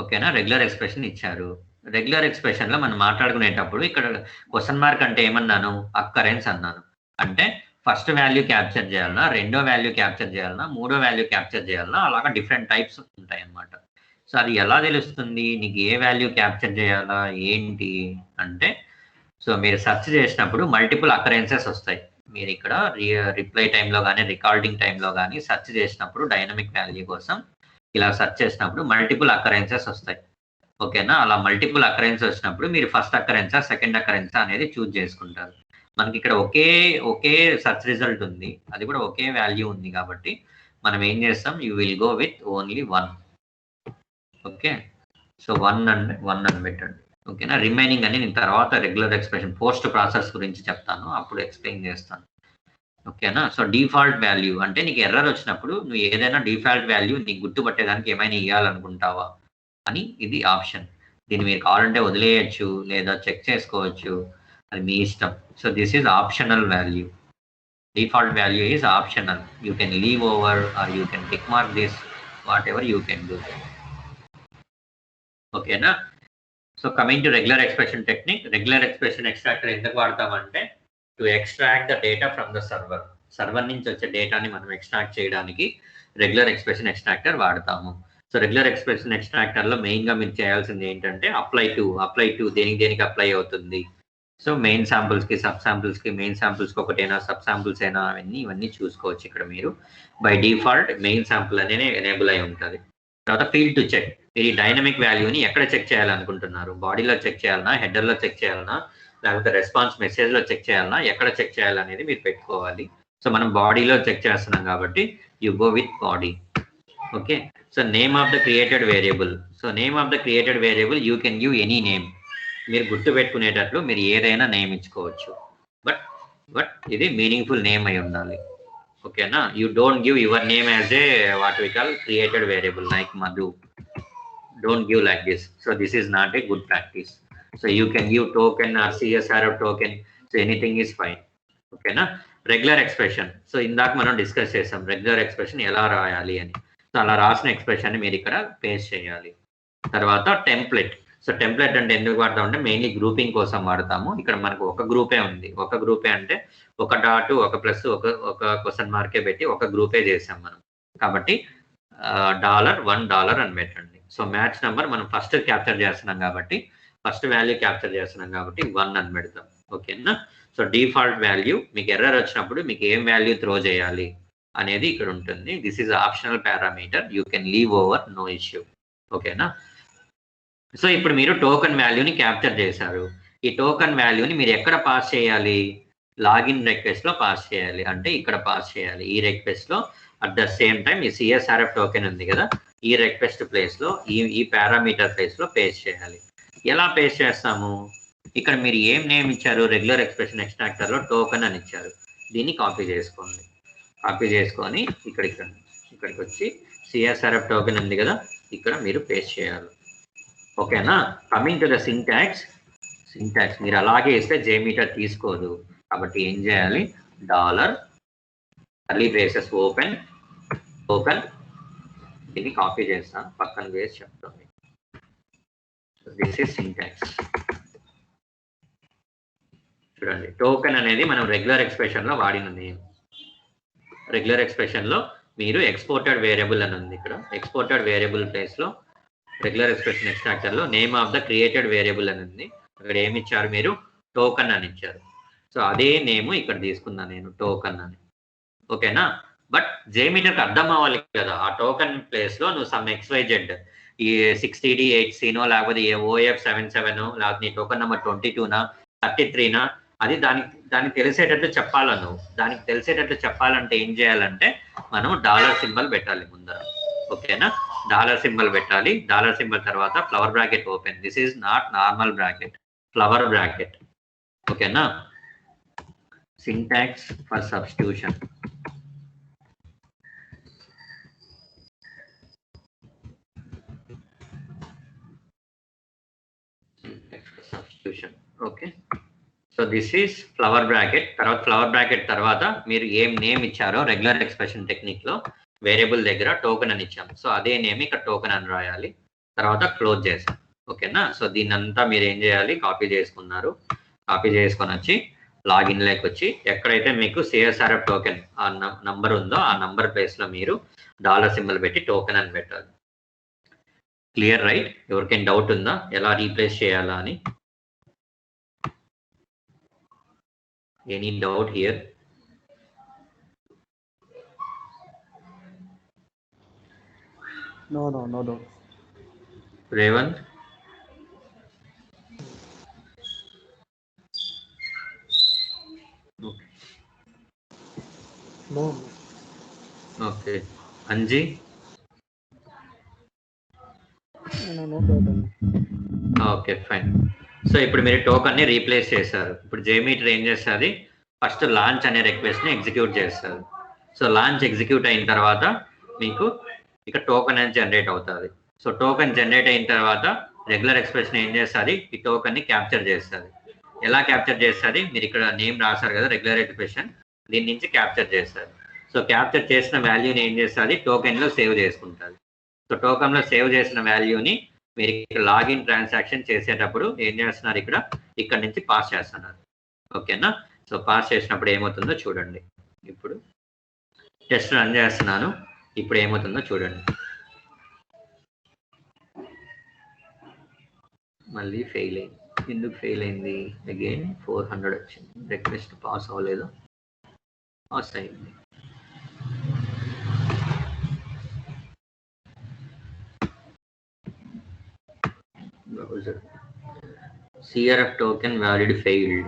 ఓకేనా, రెగ్యులర్ ఎక్స్ప్రెషన్ ఇచ్చారు. రెగ్యులర్ ఎక్స్ప్రెషన్లో మనం మాట్లాడుకునేటప్పుడు ఇక్కడ క్వశ్చన్ మార్క్ అంటే ఏమన్నాను, అక్కరెన్స్ అన్నాను. అంటే ఫస్ట్ వాల్యూ క్యాప్చర్ చేయాలన్నా, రెండో వాల్యూ క్యాప్చర్ చేయాలన్నా, మూడో వాల్యూ క్యాప్చర్ చేయాలన్నా, అలాగా డిఫరెంట్ టైప్స్ ఉంటాయి అన్నమాట. సో అది ఎలా తెలుస్తుంది నీకు ఏ వాల్యూ క్యాప్చర్ చేయాలా ఏంటి అంటే, సో మీరు సెర్చ్ చేసినప్పుడు మల్టిపుల్ అకరెన్సెస్ వస్తాయి. మీరు ఇక్కడ రిప్లై టైంలో కానీ రికార్డింగ్ టైంలో కానీ సెర్చ్ చేసినప్పుడు డైనమిక్ వాల్యూ కోసం ఇలా సెర్చ్ చేసినప్పుడు మల్టిపుల్ అకరెన్సెస్ వస్తాయి. ఓకేనా? అలా మల్టిపుల్ అకరెన్స్ వచ్చినప్పుడు మీరు ఫస్ట్ అకరెన్సా సెకండ్ అకరెన్సా అనేది చూజ్ చేసుకుంటారు. మనకి ఇక్కడ ఒకే సర్చ్ రిజల్ట్ ఉంది, అది కూడా ఒకే వాల్యూ ఉంది కాబట్టి మనం ఏం చేస్తాం, you will go with only 1. Okay, so 1 అని పెట్టండి. ఓకేనా? రిమైనింగ్ అని నేను తర్వాత రెగ్యులర్ ఎక్స్ప్రెషన్ పోస్ట్ ప్రాసెస్ గురించి చెప్తాను, అప్పుడు ఎక్స్ప్లెయిన్ చేస్తాను. ఓకేనా? సో డిఫాల్ట్ వాల్యూ అంటే నీకు ఎర్రర్ వచ్చినప్పుడు నువ్వు ఏదైనా డిఫాల్ట్ వాల్యూ నీకు గుర్తుపట్టేదానికి ఏమైనా ఇవ్వాలనుకుంటావా అని ఇది ఆప్షన్. దీన్ని మీరు కావాలంటే వదిలేయచ్చు లేదా చెక్ చేసుకోవచ్చు, అది మీ ఇష్టం. So this is optional value. Default value is optional. You can leave over or you can tick mark this, whatever you can do. Okay na? So coming to regular expression technique, regular expression extractor ఎందుకు వాడతామంటే to extract the data from the server. Server నుంచి వచ్చే డేటాని మనం extract చేయడానికి regular expression extractor వాడతాము. So regular expression ఎక్స్ట్రాక్టర్లో మెయిన్గా మీరు చేయాల్సింది ఏంటంటే అప్లై టు దేనికి అప్లై అవుతుంది. సో మెయిన్ శాంపుల్స్కి సబ్ శాంపుల్స్కి, మెయిన్ శాంపుల్స్కి ఒకటైనా సబ్ శాంపుల్స్ అయినా ఇవన్నీ చూసుకోవచ్చు. ఇక్కడ మీరు బై డిఫాల్ట్ మెయిన్ శాంపుల్ అనేది ఎనేబుల్ అయి ఉంటుంది. తర్వాత ఫీల్డ్ టు చెక్, మీరు ఈ డైనమిక్ వాల్యూని ఎక్కడ చెక్ చేయాలనుకుంటున్నారు, బాడీలో చెక్ చేయాలన్నా, హెడర్లో చెక్ చేయాలన్నా, లేకపోతే రెస్పాన్స్ మెసేజ్లో చెక్ చేయాలన్నా, ఎక్కడ చెక్ చేయాలనేది మీరు పెట్టుకోవాలి. సో మనం బాడీలో చెక్ చేస్తున్నాం కాబట్టి you go with body. Okay, so name of the created variable. So name of the created variable you can give any name. మీరు గుర్తు పెట్టుకునేటట్లు మీరు ఏదైనా నేమ్ ఇచ్చుకోవచ్చు, బట్ ఇది మీనింగ్ఫుల్ నేమ్ అయి ఉండాలి. ఓకేనా? You don't give your name as a what we call created variable like Madhu. Don't give like this. So this is not a good practice. So you can give token or CSRF token. So anything is fine. ఓకేనా? Regular expression. So ఇందాక మనం discuss చేసాం regular expression ఎలా రాయాలి అని. So అలా రాసిన ఎక్స్ప్రెషన్ని మీరు ఇక్కడ పేస్ట్ చేయాలి. తర్వాత టెంప్లెట్. సో టెంప్లెట్ అంటే ఎందుకు వాడతాం అంటే మెయిన్లీ గ్రూపింగ్ కోసం వాడతాము. ఇక్కడ మనకు ఒక గ్రూపే ఉంది. ఒక గ్రూపే అంటే ఒక డాట్, ఒక ప్లస్, ఒక క్వశ్చన్ మార్కే పెట్టి ఒక గ్రూపే చేసాం మనం. కాబట్టి $1 అని పెట్టండి. సో మ్యాచ్ నెంబర్ మనం ఫస్ట్ క్యాప్చర్ చేస్తున్నాం కాబట్టి, ఫస్ట్ వాల్యూ క్యాప్చర్ చేస్తున్నాం కాబట్టి 1 అని పెడతాం. ఓకేనా? సో డిఫాల్ట్ వాల్యూ మీకు ఎర్రర్ వచ్చినప్పుడు మీకు ఏం వాల్యూ త్రో చేయాలి అనేది ఇక్కడ ఉంటుంది. This is optional parameter, you can leave over, no issue. ఓకేనా? సో ఇప్పుడు మీరు టోకెన్ వాల్యూని క్యాప్చర్ చేశారు. ఈ టోకెన్ వాల్యూని మీరు ఎక్కడ పాస్ చేయాలి, లాగిన్ రిక్వెస్ట్లో పాస్ చేయాలి. అంటే ఇక్కడ పాస్ చేయాలి ఈ రిక్వెస్ట్లో. అట్ ద సేమ్ టైం ఈ CSRF టోకెన్ ఉంది కదా, ఈ రిక్వెస్ట్ ప్లేస్లో ఈ పారామీటర్ ప్లేస్లో పేస్ట్ చేయాలి. ఎలా పేస్ట్ చేస్తాము, ఇక్కడ మీరు ఏం నేమ్ ఇచ్చారు, రెగ్యులర్ ఎక్స్ప్రెషన్ ఎక్స్ట్రాక్టర్లో టోకెన్ అని ఇచ్చారు. దీన్ని కాపీ చేసుకోండి. కాపీ చేసుకొని ఇక్కడికి వచ్చి CSRF టోకెన్ ఉంది కదా, ఇక్కడ మీరు పేస్ట్ చేయాలి. ఓకేనా? కమింగ్ టు ద సింటాక్స్ మీరు అలాగే ఇస్తే JMeter తీసుకోదు. కాబట్టి ఏం చేయాలి, $కర్లీ బ్రేసెస్ ఓపెన్ దీన్ని కాపీ చేస్తాను, పక్కన వేసి చెప్తాను. This is syntax. చూడండి, టోకెన్ అనేది మనం రెగ్యులర్ ఎక్స్ప్రెషన్లో వాడినది. రెగ్యులర్ ఎక్స్ప్రెషన్లో మీరు ఎక్స్పోర్టెడ్ వేరియబుల్ అని ఉంది. ఇక్కడ ఎక్స్పోర్టెడ్ వేరియబుల్ ప్లేస్లో రెగ్యులర్ ఎక్స్ప్రెషన్ ఎక్స్ట్రాక్టర్లో name of the created variable అని ఉంది. అక్కడ ఏమి ఇచ్చారు, మీరు టోకన్ అని ఇచ్చారు. సో అదే నేమ్ ఇక్కడ తీసుకున్నాను నేను, టోకన్ అని. ఓకేనా? బట్ JMeterకి అర్థం అవ్వాలి కదా, ఆ టోకన్ ప్లేస్లో నువ్వు సమ్ XYZ ఈ 6TD8Cనో లేకపోతే OF77 లేకపోతే నీ టోకన్ నెంబర్ 22నా 33నా అది దానికి తెలిసేటట్లు చెప్పాలా. నువ్వు దానికి తెలిసేటట్లు చెప్పాలంటే ఏం చేయాలంటే మనం $సింబల్ పెట్టాలి ముందర. ఓకేనా? $సింబల్ పెట్టాలి. $సింబల్ తర్వాత flower bracket open. This is not normal bracket, flower bracket. ఓకేనా? Syntax for substitution. Okay, so this is flower bracket. తర్వాత ఫ్లవర్ బ్రాకెట్ తర్వాత మీరు ఏం నేమ్ ఇచ్చారో రెగ్యులర్ ఎక్స్ప్రెషన్ టెక్నిక్ లో వేరియబుల్ దగ్గర టోకెన్ అని ఇచ్చాం. సో అదే నేమ్ ఇక్కడ టోకెన్ అని రాయాలి. తర్వాత క్లోజ్ చేసాం. ఓకేనా? సో దీన్ని అంతా మీరు ఏం చేయాలి, కాపీ చేసుకున్నారు. కాపీ చేసుకొని వచ్చి లాగిన్ లోకి వచ్చి ఎక్కడైతే మీకు CSRF టోకెన్ ఆ నంబర్ ఉందో ఆ నంబర్ ప్లేస్ లో మీరు $సింబల్ పెట్టి టోకెన్ అని పెట్టాలి. Clear right? ఎవరికైనా డౌట్ ఉందా ఎలా రీప్లేస్ చేయాలా అని? Any doubt here? No doubt. Revanth? Anji no doubt అన్న. Okay fine. సో ఇప్పుడు మీరు టోకన్ని రీప్లేస్ చేశారు. ఇప్పుడు జేమీటర్ ఏం చేస్తుంది, ఫస్ట్ లాంచ్ అనే రిక్వెస్ట్ని ఎగ్జిక్యూట్ చేస్తారు. సో లాంచ్ ఎగ్జిక్యూట్ అయిన తర్వాత మీకు ఇక్కడ టోకన్ అనేది జనరేట్ అవుతుంది. సో టోకన్ జనరేట్ అయిన తర్వాత రెగ్యులర్ ఎక్స్ప్రెషన్ ఏం చేస్తుంది, ఈ టోకన్ని క్యాప్చర్ చేస్తుంది. ఎలా క్యాప్చర్ చేస్తుంది, మీరు ఇక్కడ నేమ్ రాశారు కదా రెగ్యులర్ ఎక్స్ప్రెషన్, దీని నుంచి క్యాప్చర్ చేస్తారు. సో క్యాప్చర్ చేసిన వాల్యూని ఏం చేస్తుంది, టోకెన్లో సేవ్ చేసుకుంటుంది. సో టోకన్లో సేవ్ చేసిన వాల్యూని మీరు ఇక్కడ లాగిన్ ట్రాన్సాక్షన్ చేసేటప్పుడు ఏం చేస్తున్నారు, ఇక్కడ నుంచి పాస్ చేస్తున్నారు. ఓకేనా. సో పాస్ చేసినప్పుడు ఏమవుతుందో చూడండి. ఇప్పుడు టెస్ట్ రన్ చేస్తున్నాను, ఇప్పుడు ఏమవుతుందో చూడండి. మళ్ళీ ఫెయిల్ అయింది. ఎందుకు ఫెయిల్ అయింది, అగైన్ 400 వచ్చింది. రిక్వెస్ట్ పాస్ అవ్వలేదు, పాస్ అయింది. browser crf token valid failed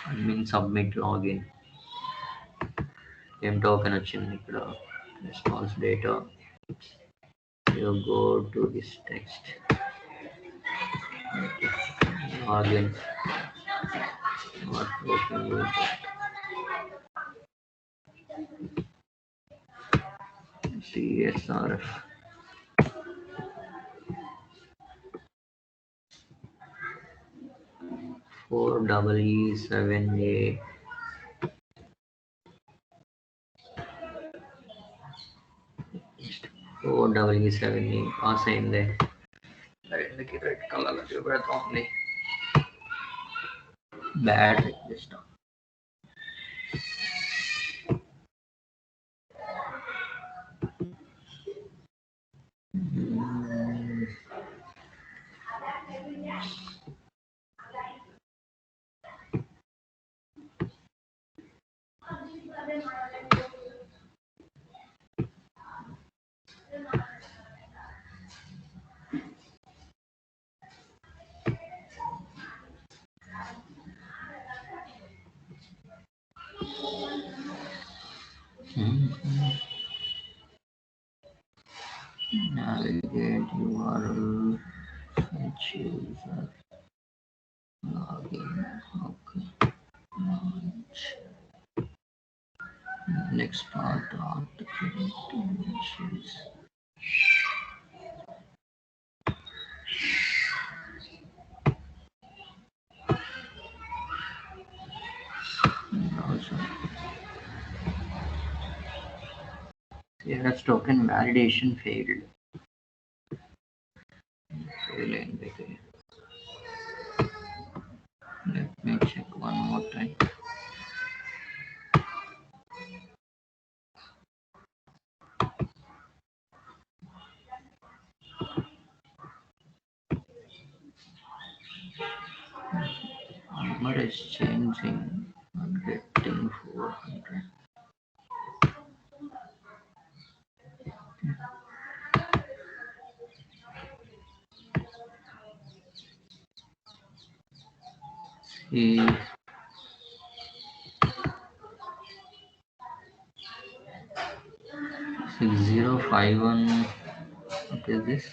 admin submit login ఏం టోకెన్ వచ్చింది ఇక్కడ, response data, you go to this text, login, what token you got, CSRF, four EE7A, pass అయిందే. ఎందుకు రెడ్ కలర్ చూపెడుతోంది, bad request. Navigate URL, fetch user, login, okay, launch. Next part, article issues. Also, CRF token validation failed. Let me check one more time. Number is changing. I'm getting 400. See. 6051. What is this?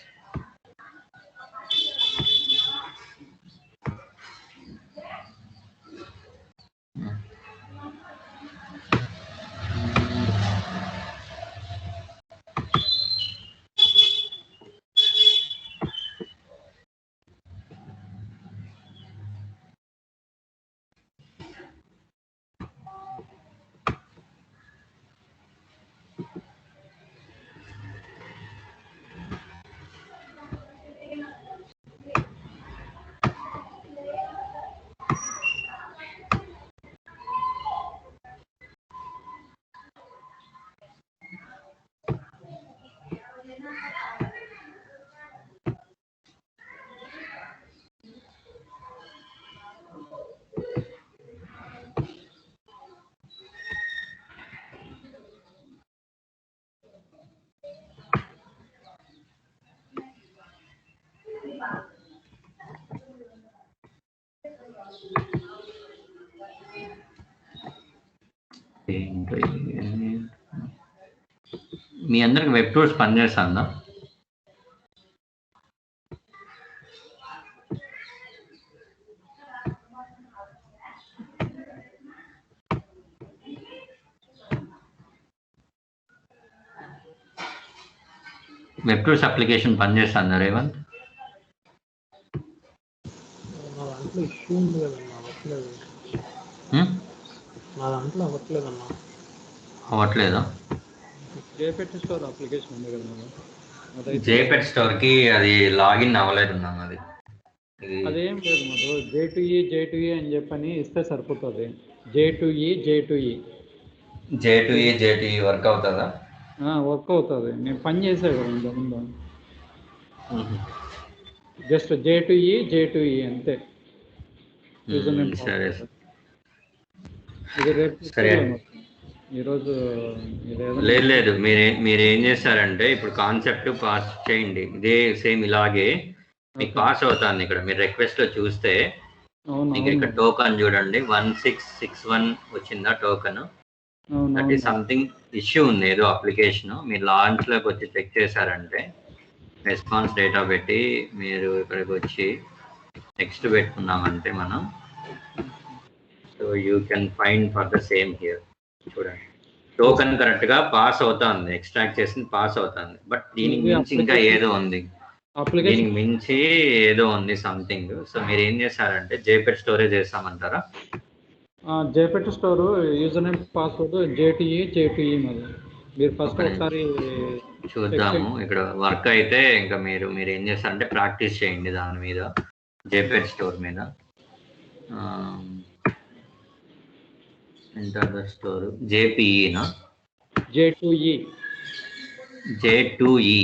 ఏంటో ఇది. మీ అందరికి web tools పనిచేస్తుందా? Web tools application పనిచేస్తుందా రేవంత్? నా దాంట్లో issue ఉంది కదన్నా, అవ్వట్లేదు. నా దాంట్లో అవ్వట్లేదన్నా. అవ్వట్లేదా? జేపెట్ స్టోర్ అప్లికేషన్ ఉంది కదా నాది. అదైతే జేపెట్ స్టోర్కి అది లాగిన్ అవ్వలేదు ఉన్నాం అది. అదేం లేదు మధు, జే2ఈ అని చెప్పని ఇస్తే సరిపోతుంది. జే2ఈ జే2ఈ వర్క్ అవుతుందా? వర్క్ అవుతుంది. నేను పని చేసే కదా ఇంతకుముందు. జస్ట్ జే2ఈ అంతే. సరే ఇది రేపు సరే. ఈరోజు లేదు మీరేం చేస్తారంటే ఇప్పుడు కాన్సెప్ట్ పాస్ చేయండి. ఇదే సేమ్ ఇలాగే మీకు పాస్ అవుతుంది. ఇక్కడ మీరు రిక్వెస్ట్ లో చూస్తే మీకు ఇక్కడ టోకన్ చూడండి 1661 వచ్చిందా token. That is something issue ఉంది, ఏదో అప్లికేషన్. మీరు లాంచ్ లోకి వచ్చి చెక్ చేశారంటే రెస్పాన్స్ డేటా పెట్టి మీరు ఇక్కడికి వచ్చి నెక్స్ట్ పెట్టుకున్నామంటే మనం, so you can find for the same here. చూడండి టోకన్ కరెక్ట్ గా పాస్ అవుతుంది, ఎక్స్ట్రాక్ట్ చేసింది పాస్ అవుతుంది. బట్ దీనికి మించి ఇంకా ఏదో ఉంది, దీనికి మించి ఏదో ఉంది సంథింగ్. సో మీరు ఏం చేస్తారంటే జేపెట్ స్టోరేజ్ చేస్తామంటారా? JPet store user name password J2EE మరి మీరు ఫస్ట్ ఒకసారి చూద్దాము. ఇక్కడ వర్క్ అయితే ఇంకా మీరు ఏం చేస్తారంటే ప్రాక్టీస్ చేయండి దాని మీద, జేపెట్ స్టోర్ మీద. ఎంటర్ ద స్టోర్ జేపీఈనా? జే2ఈ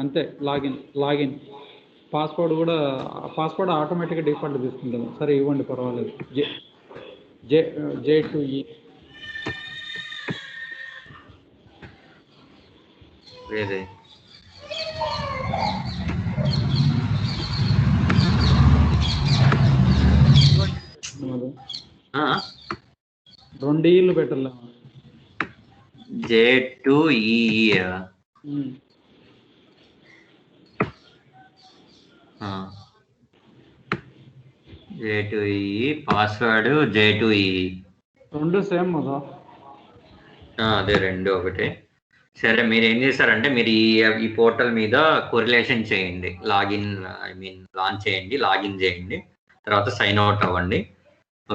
అంతే. లాగిన్ పాస్వర్డ్ ఆటోమేటిక్గా డిఫాల్ట్ తీసుకుంటుంది. సరే ఇవ్వండి, పర్వాలేదు. జే2ఈ లేదే. రెండు ఇళ్ళు పెట్టలే. జే2ఈ జే2ఈ పాస్వర్డ్ జే2ఈ రెండు సేమ్ కదా? అదే రెండు ఒకటే. సరే మీరు ఏం చేస్తారంటే మీరు ఈ పోర్టల్ మీద కొరిలేషన్ చేయండి, లాంచ్ చేయండి, లాగిన్ చేయండి, తర్వాత సైన్ అవుట్ అవ్వండి.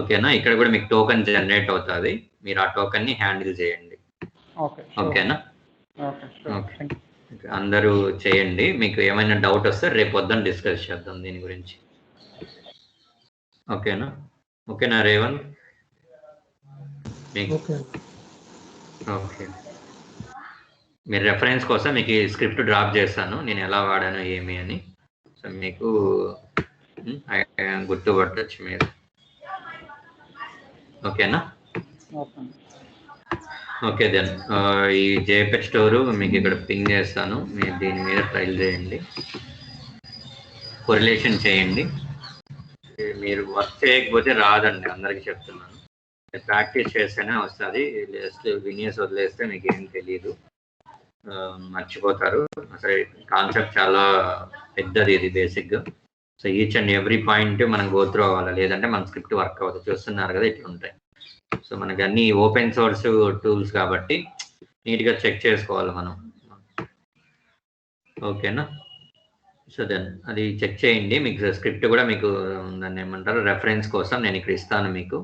ఓకేనా? ఇక్కడ కూడా మీకు టోకెన్ జనరేట్ అవుతుంది, మీరు ఆ టోకెన్ ని హ్యాండిల్ చేయండి. ఓకేనా? ఓకే, అందరూ చేయండి. మీకు ఏమైనా డౌట్ వస్తే రేపు పొద్దున్న డిస్కస్ చేద్దాం దీని గురించి. ఓకేనా రేవంత్? ఓకే, మీరు రెఫరెన్స్ కోసం మీకు స్క్రిప్ట్ డ్రాప్ చేస్తాను, నేను ఎలా వాడాను ఏమి అని. సో మీకు గుర్తుపట్టచ్చు మీరు. ఓకేనా? ఓకే దెన్ ఈ జేపెట్ స్టోరు మీకు ఇక్కడ పింగ్ చేస్తాను, మీరు దీని మీద ట్రైల్ చేయండి, కొరిలేషన్ చేయండి. మీరు వర్క్ చేయకపోతే రాదండి, అందరికీ చెప్తున్నాను. ప్రాక్టీస్ చేస్తేనే వస్తుంది, జస్ట్ వినియస్ వదిలేస్తే మీకు ఏం తెలియదు, మర్చిపోతారు. అసలు కాన్సెప్ట్ చాలా పెద్దది ఇది బేసిక్గా. So each and every point మనం గో త్రూ అవ్వాలి, లేదంటే మన స్క్రిప్ట్ వర్క్ అవ్వదు. చూస్తున్నారు కదా ఇట్లా ఉంటాయి. సో మనకి అన్ని ఓపెన్ సోర్స్ టూల్స్ కాబట్టి నీట్గా చెక్ చేసుకోవాలి మనం. ఓకేనా? సో దెన్ అది చెక్ చేయండి. మీకు స్క్రిప్ట్ కూడా మీకు దాన్ని ఏమంటారు రెఫరెన్స్ కోసం నేను ఇక్కడ ఇస్తాను మీకు.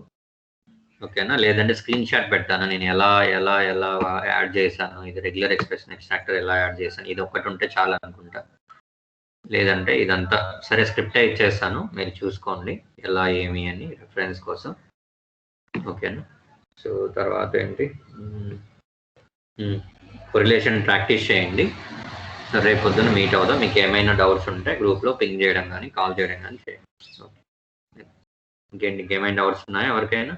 ఓకేనా? లేదంటే స్క్రీన్ షాట్ పెడతాను, నేను ఎలా యాడ్ చేశాను, ఇది రెగ్యులర్ ఎక్స్ప్రెషన్ ఎక్స్ట్రాక్టర్ ఎలా యాడ్ చేశాను, ఇది ఒక్కటి ఉంటే చాలా అనుకుంటా. లేదంటే ఇదంతా సరే స్క్రిప్టే ఇచ్చేస్తాను, మీరు చూసుకోండి ఎలా ఏమి అని రెఫరెన్స్ కోసం. ఓకేనా? సో తర్వాత ఏంటి, కొరిలేషన్ ప్రాక్టీస్ చేయండి. సో రేపు పొద్దున్న మీట్ అవుదాం. మీకు ఏమైనా డౌట్స్ ఉంటే గ్రూప్లో పింగ్ చేయడం కానీ కాల్ చేయడం కానీ చేయండి. ఇంకేంటి, ఇంకేమైనా డౌట్స్ ఉన్నాయా ఎవరికైనా?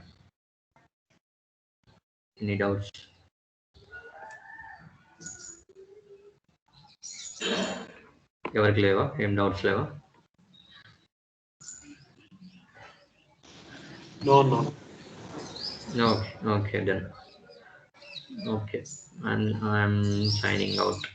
Any doubts? ఎవరికి లేవా? ఏం డౌట్స్ లేవా? Okay, okay then. Okay, and I'm signing out.